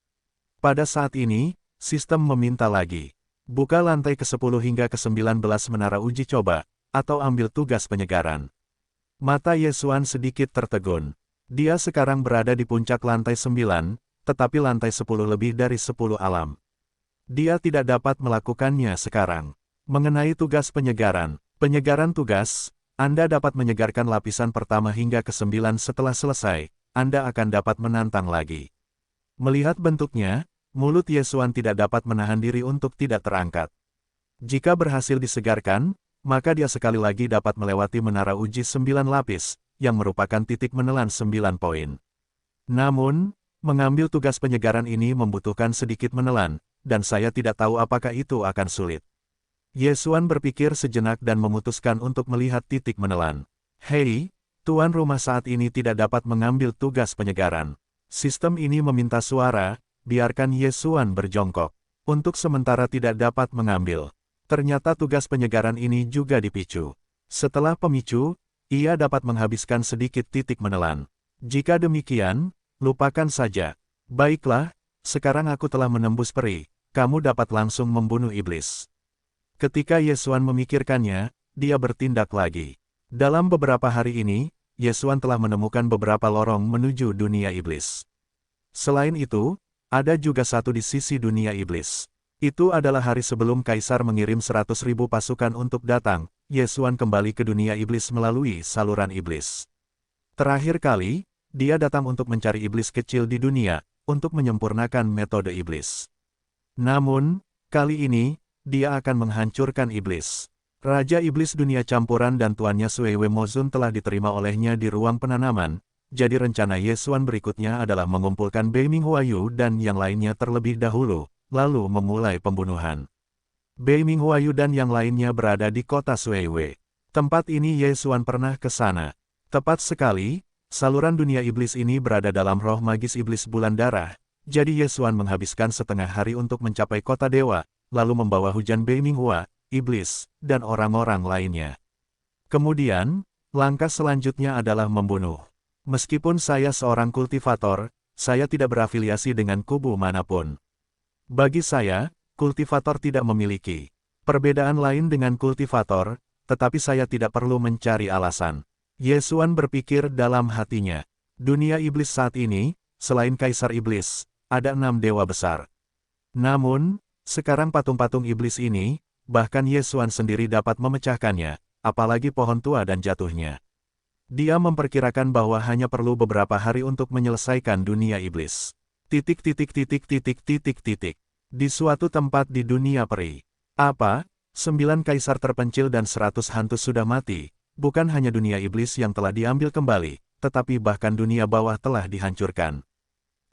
Speaker 1: Pada saat ini, sistem meminta lagi. Buka lantai ke-10 hingga ke-19 menara uji coba, atau ambil tugas penyegaran. Mata Ye Xuan sedikit tertegun. Dia sekarang berada di puncak lantai 9, tetapi lantai 10 lebih dari 10 alam. Dia tidak dapat melakukannya sekarang. Mengenai tugas penyegaran tugas, Anda dapat menyegarkan lapisan pertama hingga ke-9 setelah selesai, Anda akan dapat menantang lagi. Melihat bentuknya, mulut Ye Xuan tidak dapat menahan diri untuk tidak terangkat. Jika berhasil disegarkan, maka dia sekali lagi dapat melewati menara uji 9 lapis, yang merupakan titik menelan 9 poin. Namun, mengambil tugas penyegaran ini membutuhkan sedikit menelan, dan saya tidak tahu apakah itu akan sulit. Ye Xuan berpikir sejenak dan memutuskan untuk melihat titik menelan. Hei, tuan rumah saat ini tidak dapat mengambil tugas penyegaran. Sistem ini meminta suara, biarkan Ye Xuan berjongkok. Untuk sementara tidak dapat mengambil. Ternyata tugas penyegaran ini juga dipicu. Setelah pemicu, ia dapat menghabiskan sedikit titik menelan. Jika demikian, lupakan saja. Baiklah, sekarang aku telah menembus peri, kamu dapat langsung membunuh iblis. Ketika Yesuan memikirkannya, dia bertindak lagi. Dalam beberapa hari ini, Yesuan telah menemukan beberapa lorong menuju dunia iblis. Selain itu, ada juga satu di sisi dunia iblis. Itu adalah hari sebelum Kaisar mengirim 100.000 pasukan untuk datang, Yesuan kembali ke dunia iblis melalui saluran iblis. Terakhir kali, dia datang untuk mencari iblis kecil di dunia, untuk menyempurnakan metode iblis. Namun, kali ini, dia akan menghancurkan iblis. Raja Iblis Dunia Campuran dan tuannya Sui Mozun telah diterima olehnya di ruang penanaman, jadi rencana Yesuan berikutnya adalah mengumpulkan Bei Minghuayu dan yang lainnya terlebih dahulu, lalu memulai pembunuhan. Bei Minghuayu dan yang lainnya berada di kota Suiwei. Tempat ini Yesuan pernah ke sana. Tepat sekali, saluran dunia iblis ini berada dalam roh magis iblis bulan darah, jadi Yesuan menghabiskan setengah hari untuk mencapai kota dewa, lalu membawa hujan Bei Minghua, iblis, dan orang-orang lainnya. Kemudian, langkah selanjutnya adalah membunuh. Meskipun saya seorang kultivator, saya tidak berafiliasi dengan kubu manapun. Bagi saya, kultivator tidak memiliki perbedaan lain dengan kultivator, tetapi saya tidak perlu mencari alasan. Yesuan berpikir dalam hatinya, dunia iblis saat ini, selain Kaisar Iblis, ada 6 dewa besar. Namun, sekarang patung-patung iblis ini, bahkan Yesuan sendiri dapat memecahkannya, apalagi pohon tua dan jatuhnya. Dia memperkirakan bahwa hanya perlu beberapa hari untuk menyelesaikan dunia iblis. Di suatu tempat di dunia peri. Apa? 9 kaisar terpencil dan 100 hantu sudah mati, bukan hanya dunia iblis yang telah diambil kembali, tetapi bahkan dunia bawah telah dihancurkan.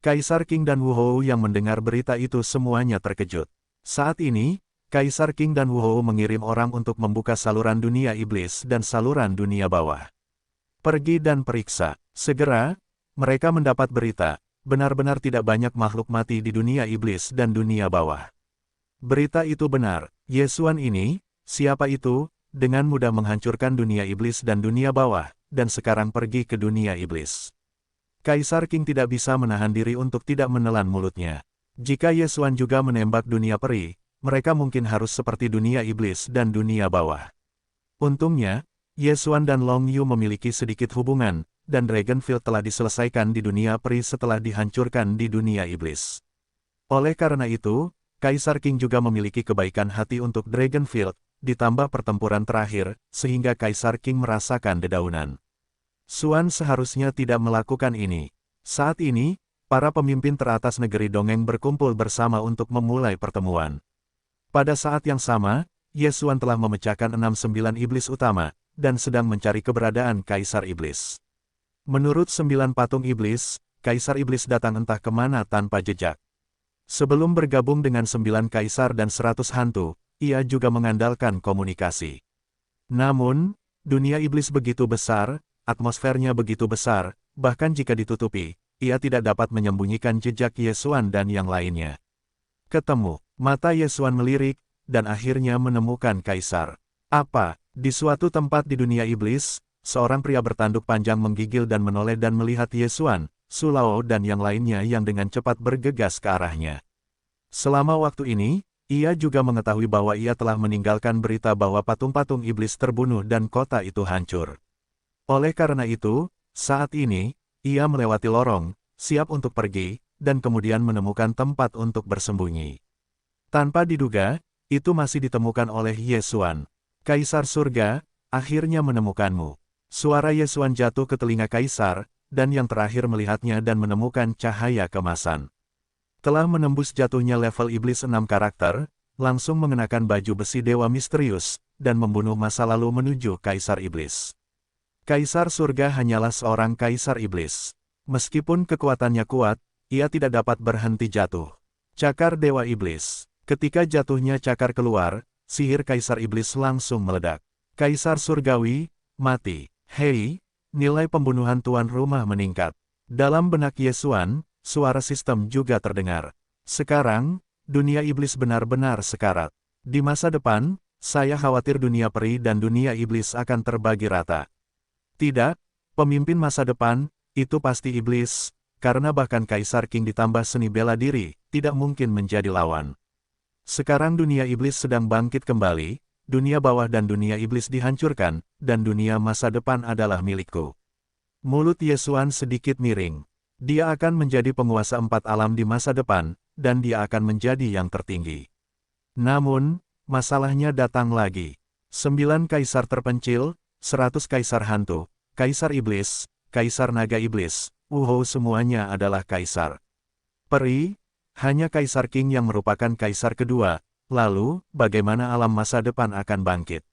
Speaker 1: Kaisar Qing dan Wu Hou yang mendengar berita itu semuanya terkejut. Saat ini, Kaisar Qing dan Wu Hou mengirim orang untuk membuka saluran dunia iblis dan saluran dunia bawah. Pergi dan periksa. Segera, mereka mendapat berita, benar-benar tidak banyak makhluk mati di dunia iblis dan dunia bawah. Berita itu benar, Yesuan ini, siapa itu, dengan mudah menghancurkan dunia iblis dan dunia bawah, dan sekarang pergi ke dunia iblis. Kaisar Qing tidak bisa menahan diri untuk tidak menelan mulutnya. Jika Yesuan juga menembak dunia peri, mereka mungkin harus seperti dunia iblis dan dunia bawah. Untungnya, Yesuan dan Long Yu memiliki sedikit hubungan, dan Dragonfield telah diselesaikan di dunia peri setelah dihancurkan di dunia iblis. Oleh karena itu, Kaisar Qing juga memiliki kebaikan hati untuk Dragonfield, ditambah pertempuran terakhir, sehingga Kaisar Qing merasakan dedaunan. Xuan seharusnya tidak melakukan ini. Saat ini, para pemimpin teratas negeri dongeng berkumpul bersama untuk memulai pertemuan. Pada saat yang sama, Yesuan telah memecahkan 69 iblis utama, dan sedang mencari keberadaan Kaisar Iblis. Menurut 9 patung iblis, Kaisar Iblis datang entah kemana tanpa jejak. Sebelum bergabung dengan 9 kaisar dan 100 hantu, ia juga mengandalkan komunikasi. Namun, dunia iblis begitu besar, atmosfernya begitu besar, bahkan jika ditutupi, ia tidak dapat menyembunyikan jejak Yesuan dan yang lainnya. Ketemu. Mata Yesuan melirik, dan akhirnya menemukan Kaisar. Apa? Di suatu tempat di dunia iblis, seorang pria bertanduk panjang menggigil dan menoleh dan melihat Yesuan, Su Lao dan yang lainnya yang dengan cepat bergegas ke arahnya. Selama waktu ini, ia juga mengetahui bahwa ia telah meninggalkan berita bahwa patung-patung iblis terbunuh dan kota itu hancur. Oleh karena itu, saat ini, ia melewati lorong, siap untuk pergi, dan kemudian menemukan tempat untuk bersembunyi. Tanpa diduga, itu masih ditemukan oleh Yesuan. Kaisar surga, akhirnya menemukanmu. Suara Yesuan jatuh ke telinga Kaisar, dan yang terakhir melihatnya dan menemukan cahaya kemasan. Telah menembus jatuhnya level iblis 6 karakter, langsung mengenakan baju besi dewa misterius, dan membunuh masa lalu menuju Kaisar Iblis. Kaisar surga hanyalah seorang Kaisar Iblis. Meskipun kekuatannya kuat, ia tidak dapat berhenti jatuh. Cakar Dewa Iblis. Ketika jatuhnya cakar keluar, sihir Kaisar Iblis langsung meledak. Kaisar Surgawi, mati. Hei, nilai pembunuhan tuan rumah meningkat. Dalam benak Yesuan, suara sistem juga terdengar. Sekarang, dunia iblis benar-benar sekarat. Di masa depan, saya khawatir dunia peri dan dunia iblis akan terbagi rata. Tidak, pemimpin masa depan, itu pasti iblis, karena bahkan Kaisar King ditambah seni bela diri, tidak mungkin menjadi lawan. Sekarang dunia iblis sedang bangkit kembali, dunia bawah dan dunia iblis dihancurkan, dan dunia masa depan adalah milikku. Mulut Yesuan sedikit miring. Dia akan menjadi penguasa 4 alam di masa depan, dan dia akan menjadi yang tertinggi. Namun, masalahnya datang lagi. 9 kaisar terpencil, 100 kaisar hantu, kaisar iblis, kaisar naga iblis, semuanya adalah kaisar peri, hanya Kaisar King yang merupakan kaisar kedua, lalu, bagaimana alam masa depan akan bangkit?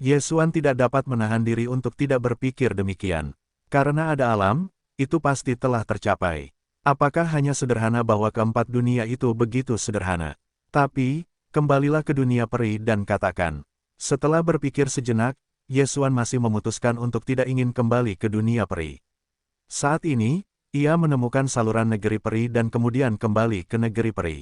Speaker 1: Yesuan tidak dapat menahan diri untuk tidak berpikir demikian. Karena ada alam, itu pasti telah tercapai. Apakah hanya sederhana bahwa keempat dunia itu begitu sederhana? Tapi, kembalilah ke dunia peri dan katakan. Setelah berpikir sejenak, Yesuan masih memutuskan untuk tidak ingin kembali ke dunia peri. Saat ini, ia menemukan saluran negeri peri dan kemudian kembali ke negeri peri.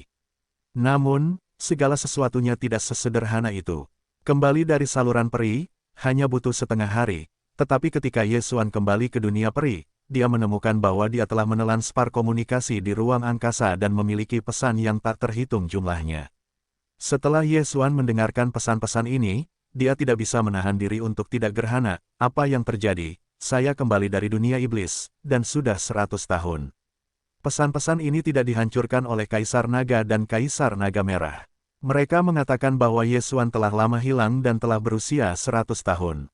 Speaker 1: Namun, segala sesuatunya tidak sesederhana itu. Kembali dari saluran peri, hanya butuh setengah hari, tetapi ketika Yesuan kembali ke dunia peri, dia menemukan bahwa dia telah menelan spar komunikasi di ruang angkasa dan memiliki pesan yang tak terhitung jumlahnya. Setelah Yesuan mendengarkan pesan-pesan ini, dia tidak bisa menahan diri untuk tidak gerhana. Apa yang terjadi? Saya kembali dari dunia iblis, dan sudah 100 tahun. Pesan-pesan ini tidak dihancurkan oleh Kaisar Naga dan Kaisar Naga Merah. Mereka mengatakan bahwa Yesuan telah lama hilang dan telah berusia 100 tahun.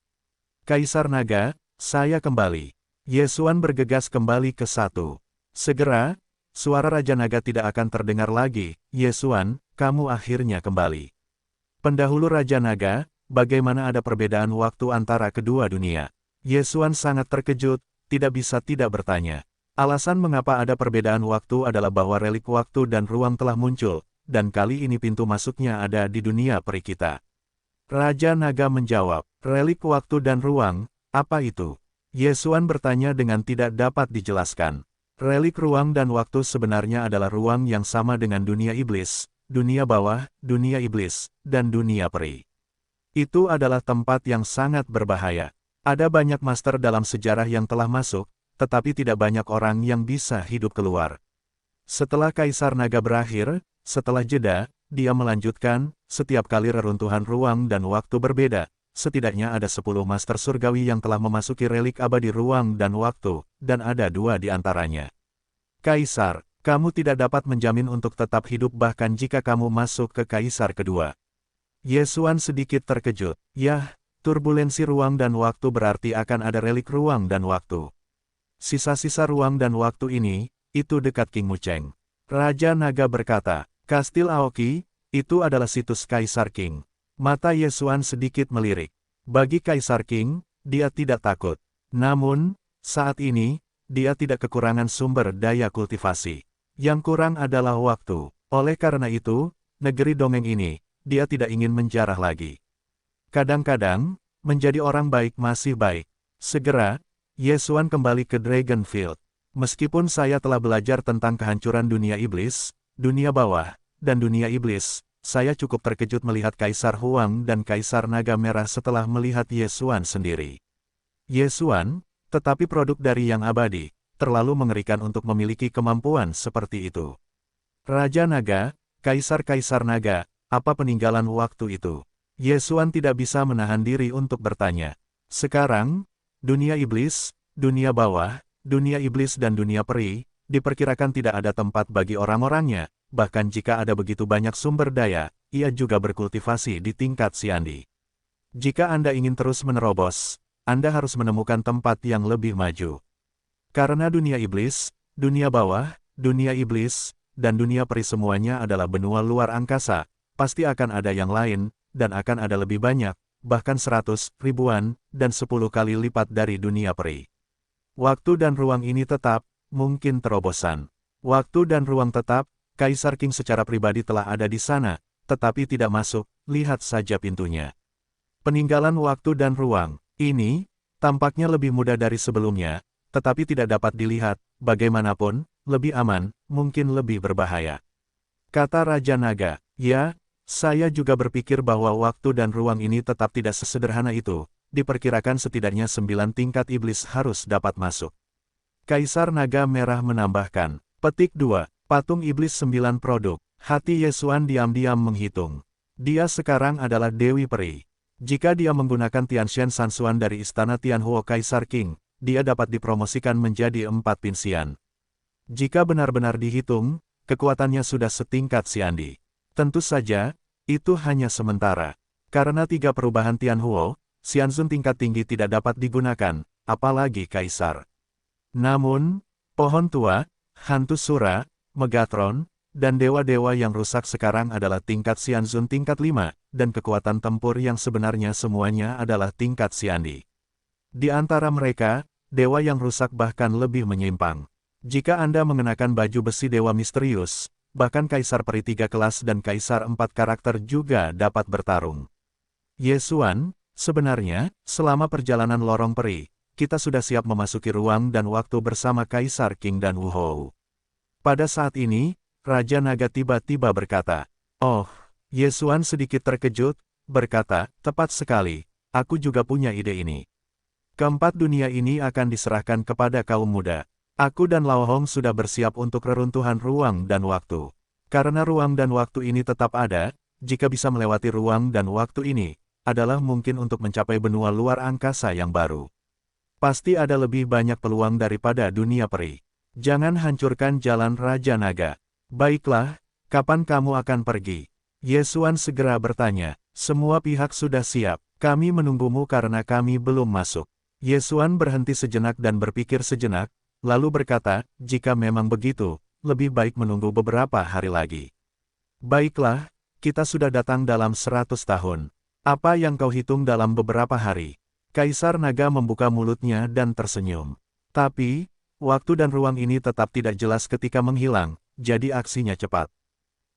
Speaker 1: Kaisar Naga, saya kembali. Yesuan bergegas kembali ke satu. Segera, suara Raja Naga tidak akan terdengar lagi. Yesuan, kamu akhirnya kembali. Pendahulu Raja Naga, bagaimana ada perbedaan waktu antara kedua dunia? Yesuan sangat terkejut, tidak bisa tidak bertanya. Alasan mengapa ada perbedaan waktu adalah bahwa relik waktu dan ruang telah muncul, dan kali ini pintu masuknya ada di dunia peri kita. Raja Naga menjawab, relik waktu dan ruang, apa itu? Yesuan bertanya dengan tidak dapat dijelaskan. Relik ruang dan waktu sebenarnya adalah ruang yang sama dengan dunia iblis, dunia bawah, dunia iblis, dan dunia peri. Itu adalah tempat yang sangat berbahaya. Ada banyak master dalam sejarah yang telah masuk, tetapi tidak banyak orang yang bisa hidup keluar. Setelah Kaisar Naga berakhir, setelah jeda, dia melanjutkan, setiap kali reruntuhan ruang dan waktu berbeda, setidaknya ada 10 master surgawi yang telah memasuki relik abadi ruang dan waktu, dan ada 2 di antaranya. Kaisar, kamu tidak dapat menjamin untuk tetap hidup bahkan jika kamu masuk ke Kaisar kedua. Yesuan sedikit terkejut. Yah, turbulensi ruang dan waktu berarti akan ada relik ruang dan waktu. Sisa-sisa ruang dan waktu ini, itu dekat King Mucheng. Raja Naga berkata, Kastil Aoki, itu adalah situs Kaisar King. Mata Yesuan sedikit melirik. Bagi Kaisar King, dia tidak takut. Namun, saat ini, dia tidak kekurangan sumber daya kultivasi. Yang kurang adalah waktu. Oleh karena itu, negeri dongeng ini, dia tidak ingin menjarah lagi. Kadang-kadang, menjadi orang baik masih baik. Segera, Yesuan kembali ke Dragonfield. Meskipun saya telah belajar tentang kehancuran dunia iblis, dunia bawah, dan dunia iblis, saya cukup terkejut melihat Kaisar Huang dan Kaisar Naga Merah setelah melihat Yesuan sendiri. Yesuan, tetapi produk dari yang abadi, terlalu mengerikan untuk memiliki kemampuan seperti itu. Raja Naga, Kaisar-Kaisar Naga, apa peninggalan waktu itu? Yesuan tidak bisa menahan diri untuk bertanya. Sekarang, dunia iblis, dunia bawah, dunia iblis dan dunia peri, diperkirakan tidak ada tempat bagi orang-orangnya, bahkan jika ada begitu banyak sumber daya, ia juga berkultivasi di tingkat Siandi. Jika Anda ingin terus menerobos, Anda harus menemukan tempat yang lebih maju. Karena dunia iblis, dunia bawah, dunia iblis, dan dunia peri semuanya adalah benua luar angkasa, pasti akan ada yang lain, dan akan ada lebih banyak, bahkan 100, ribuan, dan 10 kali lipat dari dunia peri. Waktu dan ruang ini tetap, mungkin terobosan. Waktu dan ruang tetap, Kaisar King secara pribadi telah ada di sana, tetapi tidak masuk, lihat saja pintunya. Peninggalan waktu dan ruang, ini, tampaknya lebih mudah dari sebelumnya, tetapi tidak dapat dilihat, bagaimanapun, lebih aman, mungkin lebih berbahaya. Kata Raja Naga, ya, saya juga berpikir bahwa waktu dan ruang ini tetap tidak sesederhana itu, diperkirakan setidaknya 9 tingkat iblis harus dapat masuk. Kaisar Naga Merah menambahkan, petik 2, patung iblis 9 produk. Hati Yesuan diam-diam menghitung. Dia sekarang adalah Dewi Peri. Jika dia menggunakan Tianshan Sansuan dari Istana Tianhuo Kaisar Qing, dia dapat dipromosikan menjadi 4 pinsian. Jika benar-benar dihitung, kekuatannya sudah setingkat Xiandi. Tentu saja, itu hanya sementara. Karena 3 perubahan Tianhuo, Xianzun tingkat tinggi tidak dapat digunakan, apalagi Kaisar. Namun, pohon tua, hantu Sura, Megatron, dan dewa-dewa yang rusak sekarang adalah tingkat Xianzun tingkat 5, dan kekuatan tempur yang sebenarnya semuanya adalah tingkat Xiandi. Di antara mereka, dewa yang rusak bahkan lebih menyimpang. Jika Anda mengenakan baju besi dewa misterius, bahkan Kaisar Peri 3 kelas dan Kaisar 4 karakter juga dapat bertarung. Yesuan, sebenarnya, selama perjalanan lorong peri, kita sudah siap memasuki ruang dan waktu bersama Kaisar Qing dan Wu Hou. Pada saat ini, Raja Naga tiba-tiba berkata, "Oh," Yesuan sedikit terkejut, berkata, "Tepat sekali, aku juga punya ide ini. Keempat dunia ini akan diserahkan kepada kaum muda. Aku dan Lao Hong sudah bersiap untuk reruntuhan ruang dan waktu. Karena ruang dan waktu ini tetap ada, jika bisa melewati ruang dan waktu ini, adalah mungkin untuk mencapai benua luar angkasa yang baru. Pasti ada lebih banyak peluang daripada dunia peri. Jangan hancurkan jalan Raja Naga." "Baiklah, kapan kamu akan pergi?" Yesuan segera bertanya. "Semua pihak sudah siap, kami menunggumu karena kami belum masuk." Yesuan berhenti sejenak dan berpikir sejenak, lalu berkata, "Jika memang begitu, lebih baik menunggu beberapa hari lagi." "Baiklah, kita sudah datang dalam 100 tahun. Apa yang kau hitung dalam beberapa hari?" Kaisar Naga membuka mulutnya dan tersenyum. Tapi, waktu dan ruang ini tetap tidak jelas ketika menghilang, jadi aksinya cepat.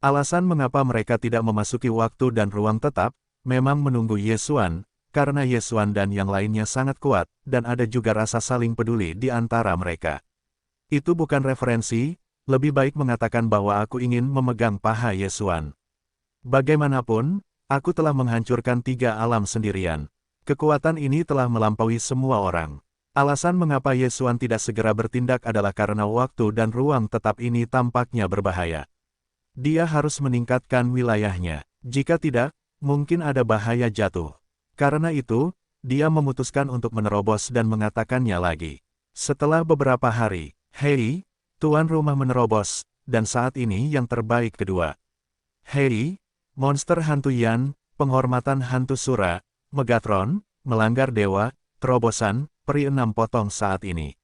Speaker 1: Alasan mengapa mereka tidak memasuki waktu dan ruang tetap, memang menunggu Yesuan, karena Yesuan dan yang lainnya sangat kuat, dan ada juga rasa saling peduli di antara mereka. Itu bukan referensi, lebih baik mengatakan bahwa aku ingin memegang paha Yesuan. Bagaimanapun, aku telah menghancurkan 3 alam sendirian. Kekuatan ini telah melampaui semua orang. Alasan mengapa Yesuan tidak segera bertindak adalah karena waktu dan ruang tetap ini tampaknya berbahaya. Dia harus meningkatkan wilayahnya. Jika tidak, mungkin ada bahaya jatuh. Karena itu, dia memutuskan untuk menerobos dan mengatakannya lagi. Setelah beberapa hari, "Hei, tuan rumah menerobos, dan saat ini yang terbaik kedua. Hei, monster hantu Yan, penghormatan hantu Sura, Megatron, melanggar dewa, terobosan, peri 6 potong saat ini."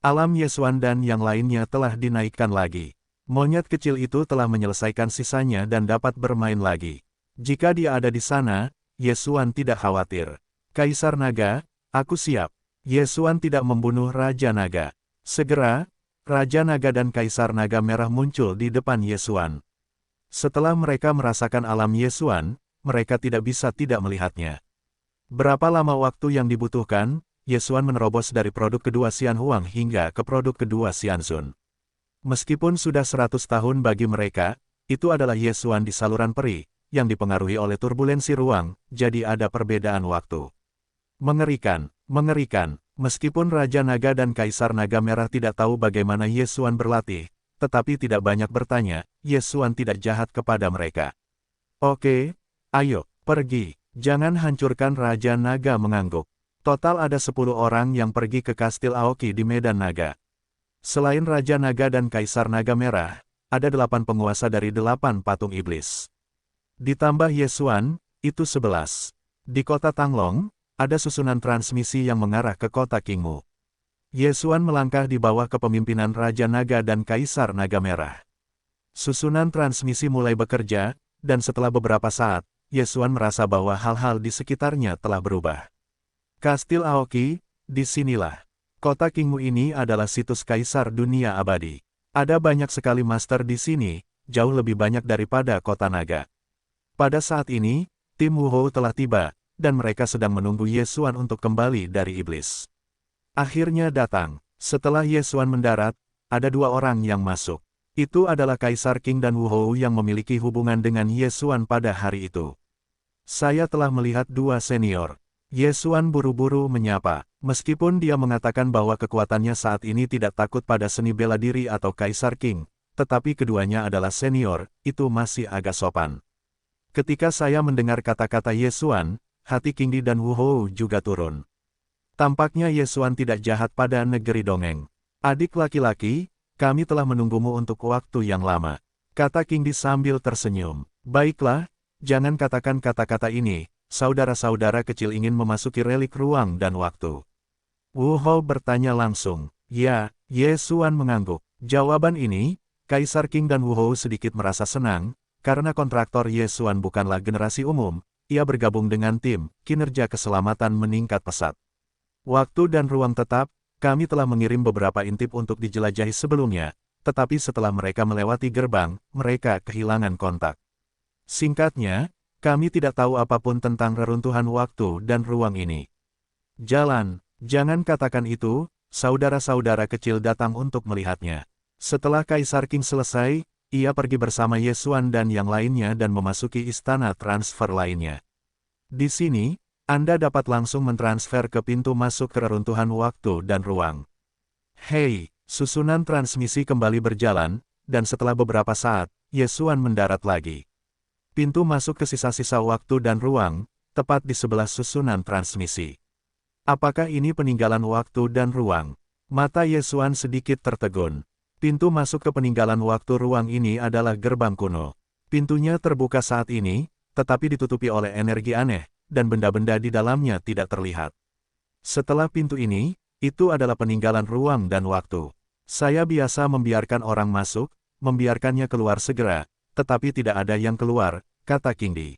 Speaker 1: Alam Yesuan dan yang lainnya telah dinaikkan lagi. Monyet kecil itu telah menyelesaikan sisanya dan dapat bermain lagi. Jika dia ada di sana, Yesuan tidak khawatir. "Kaisar Naga, aku siap." Yesuan tidak membunuh Raja Naga. Segera, Raja Naga dan Kaisar Naga Merah muncul di depan Yesuan. Setelah mereka merasakan alam Yesuan, mereka tidak bisa tidak melihatnya. Berapa lama waktu yang dibutuhkan, Yesuan menerobos dari produk kedua Xian Huang hingga ke produk kedua Xianzun. Meskipun sudah 100 tahun bagi mereka, itu adalah Yesuan di saluran peri, yang dipengaruhi oleh turbulensi ruang, jadi ada perbedaan waktu. Mengerikan, mengerikan, meskipun Raja Naga dan Kaisar Naga Merah tidak tahu bagaimana Yesuan berlatih, tetapi tidak banyak bertanya, Yesuan tidak jahat kepada mereka. "Oke, ayo, pergi. Jangan hancurkan." Raja Naga mengangguk. Total ada 10 orang yang pergi ke Kastil Aoki di Medan Naga. Selain Raja Naga dan Kaisar Naga Merah, ada 8 penguasa dari 8 patung iblis. Ditambah Yesuan, itu 11. Di kota Tanglong, ada susunan transmisi yang mengarah ke kota Qingmu. Yesuan melangkah di bawah kepemimpinan Raja Naga dan Kaisar Naga Merah. Susunan transmisi mulai bekerja, dan setelah beberapa saat, Yesuan merasa bahwa hal-hal di sekitarnya telah berubah. Kastil Aoki, disinilah. Kota Qingmu ini adalah situs Kaisar Dunia Abadi. Ada banyak sekali master di sini, jauh lebih banyak daripada Kota Naga. Pada saat ini, tim Wu Hou telah tiba, dan mereka sedang menunggu Yesuan untuk kembali dari iblis. Akhirnya datang. Setelah Yesuan mendarat, ada 2 orang yang masuk. Itu adalah Kaisar Qing dan Wu Hou yang memiliki hubungan dengan Yesuan pada hari itu. "Saya telah melihat 2 senior. Yesuan buru-buru menyapa. Meskipun dia mengatakan bahwa kekuatannya saat ini tidak takut pada seni bela diri atau Kaisar King, tetapi keduanya adalah senior, itu masih agak sopan. Ketika saya mendengar kata-kata Yesuan, hati King Di dan Wu Hou juga turun. Tampaknya Yesuan tidak jahat pada negeri dongeng. Adik laki-laki, kami telah menunggumu untuk waktu yang lama, kata King Di sambil tersenyum. Baiklah, jangan katakan kata-kata ini, saudara-saudara kecil ingin memasuki relik ruang dan waktu. Wu Hou bertanya langsung. Ya, Yesuan mengangguk. Jawaban ini, Kaisar King dan Wu Hou sedikit merasa senang, karena kontraktor Yesuan bukanlah generasi umum, ia bergabung dengan tim, kinerja keselamatan meningkat pesat. Waktu dan ruang tetap, kami telah mengirim beberapa intip untuk dijelajahi sebelumnya, tetapi setelah mereka melewati gerbang, mereka kehilangan kontak. Singkatnya, kami tidak tahu apapun tentang reruntuhan waktu dan ruang ini. Jalan. Jangan katakan itu, saudara-saudara kecil datang untuk melihatnya. Setelah Kaisar King selesai, ia pergi bersama Yesuan dan yang lainnya dan memasuki istana transfer lainnya. Di sini, Anda dapat langsung mentransfer ke pintu masuk ke reruntuhan waktu dan ruang. Hei, susunan transmisi kembali berjalan, dan setelah beberapa saat, Yesuan mendarat lagi. Pintu masuk ke sisa-sisa waktu dan ruang, tepat di sebelah susunan transmisi. Apakah ini peninggalan waktu dan ruang? Mata Yesuan sedikit tertegun. Pintu masuk ke peninggalan waktu ruang ini adalah gerbang kuno. Pintunya terbuka saat ini, tetapi ditutupi oleh energi aneh, dan benda-benda di dalamnya tidak terlihat. Setelah pintu ini, itu adalah peninggalan ruang dan waktu. Saya biasa membiarkan orang masuk, membiarkannya keluar segera, tetapi tidak ada yang keluar, kata King Di.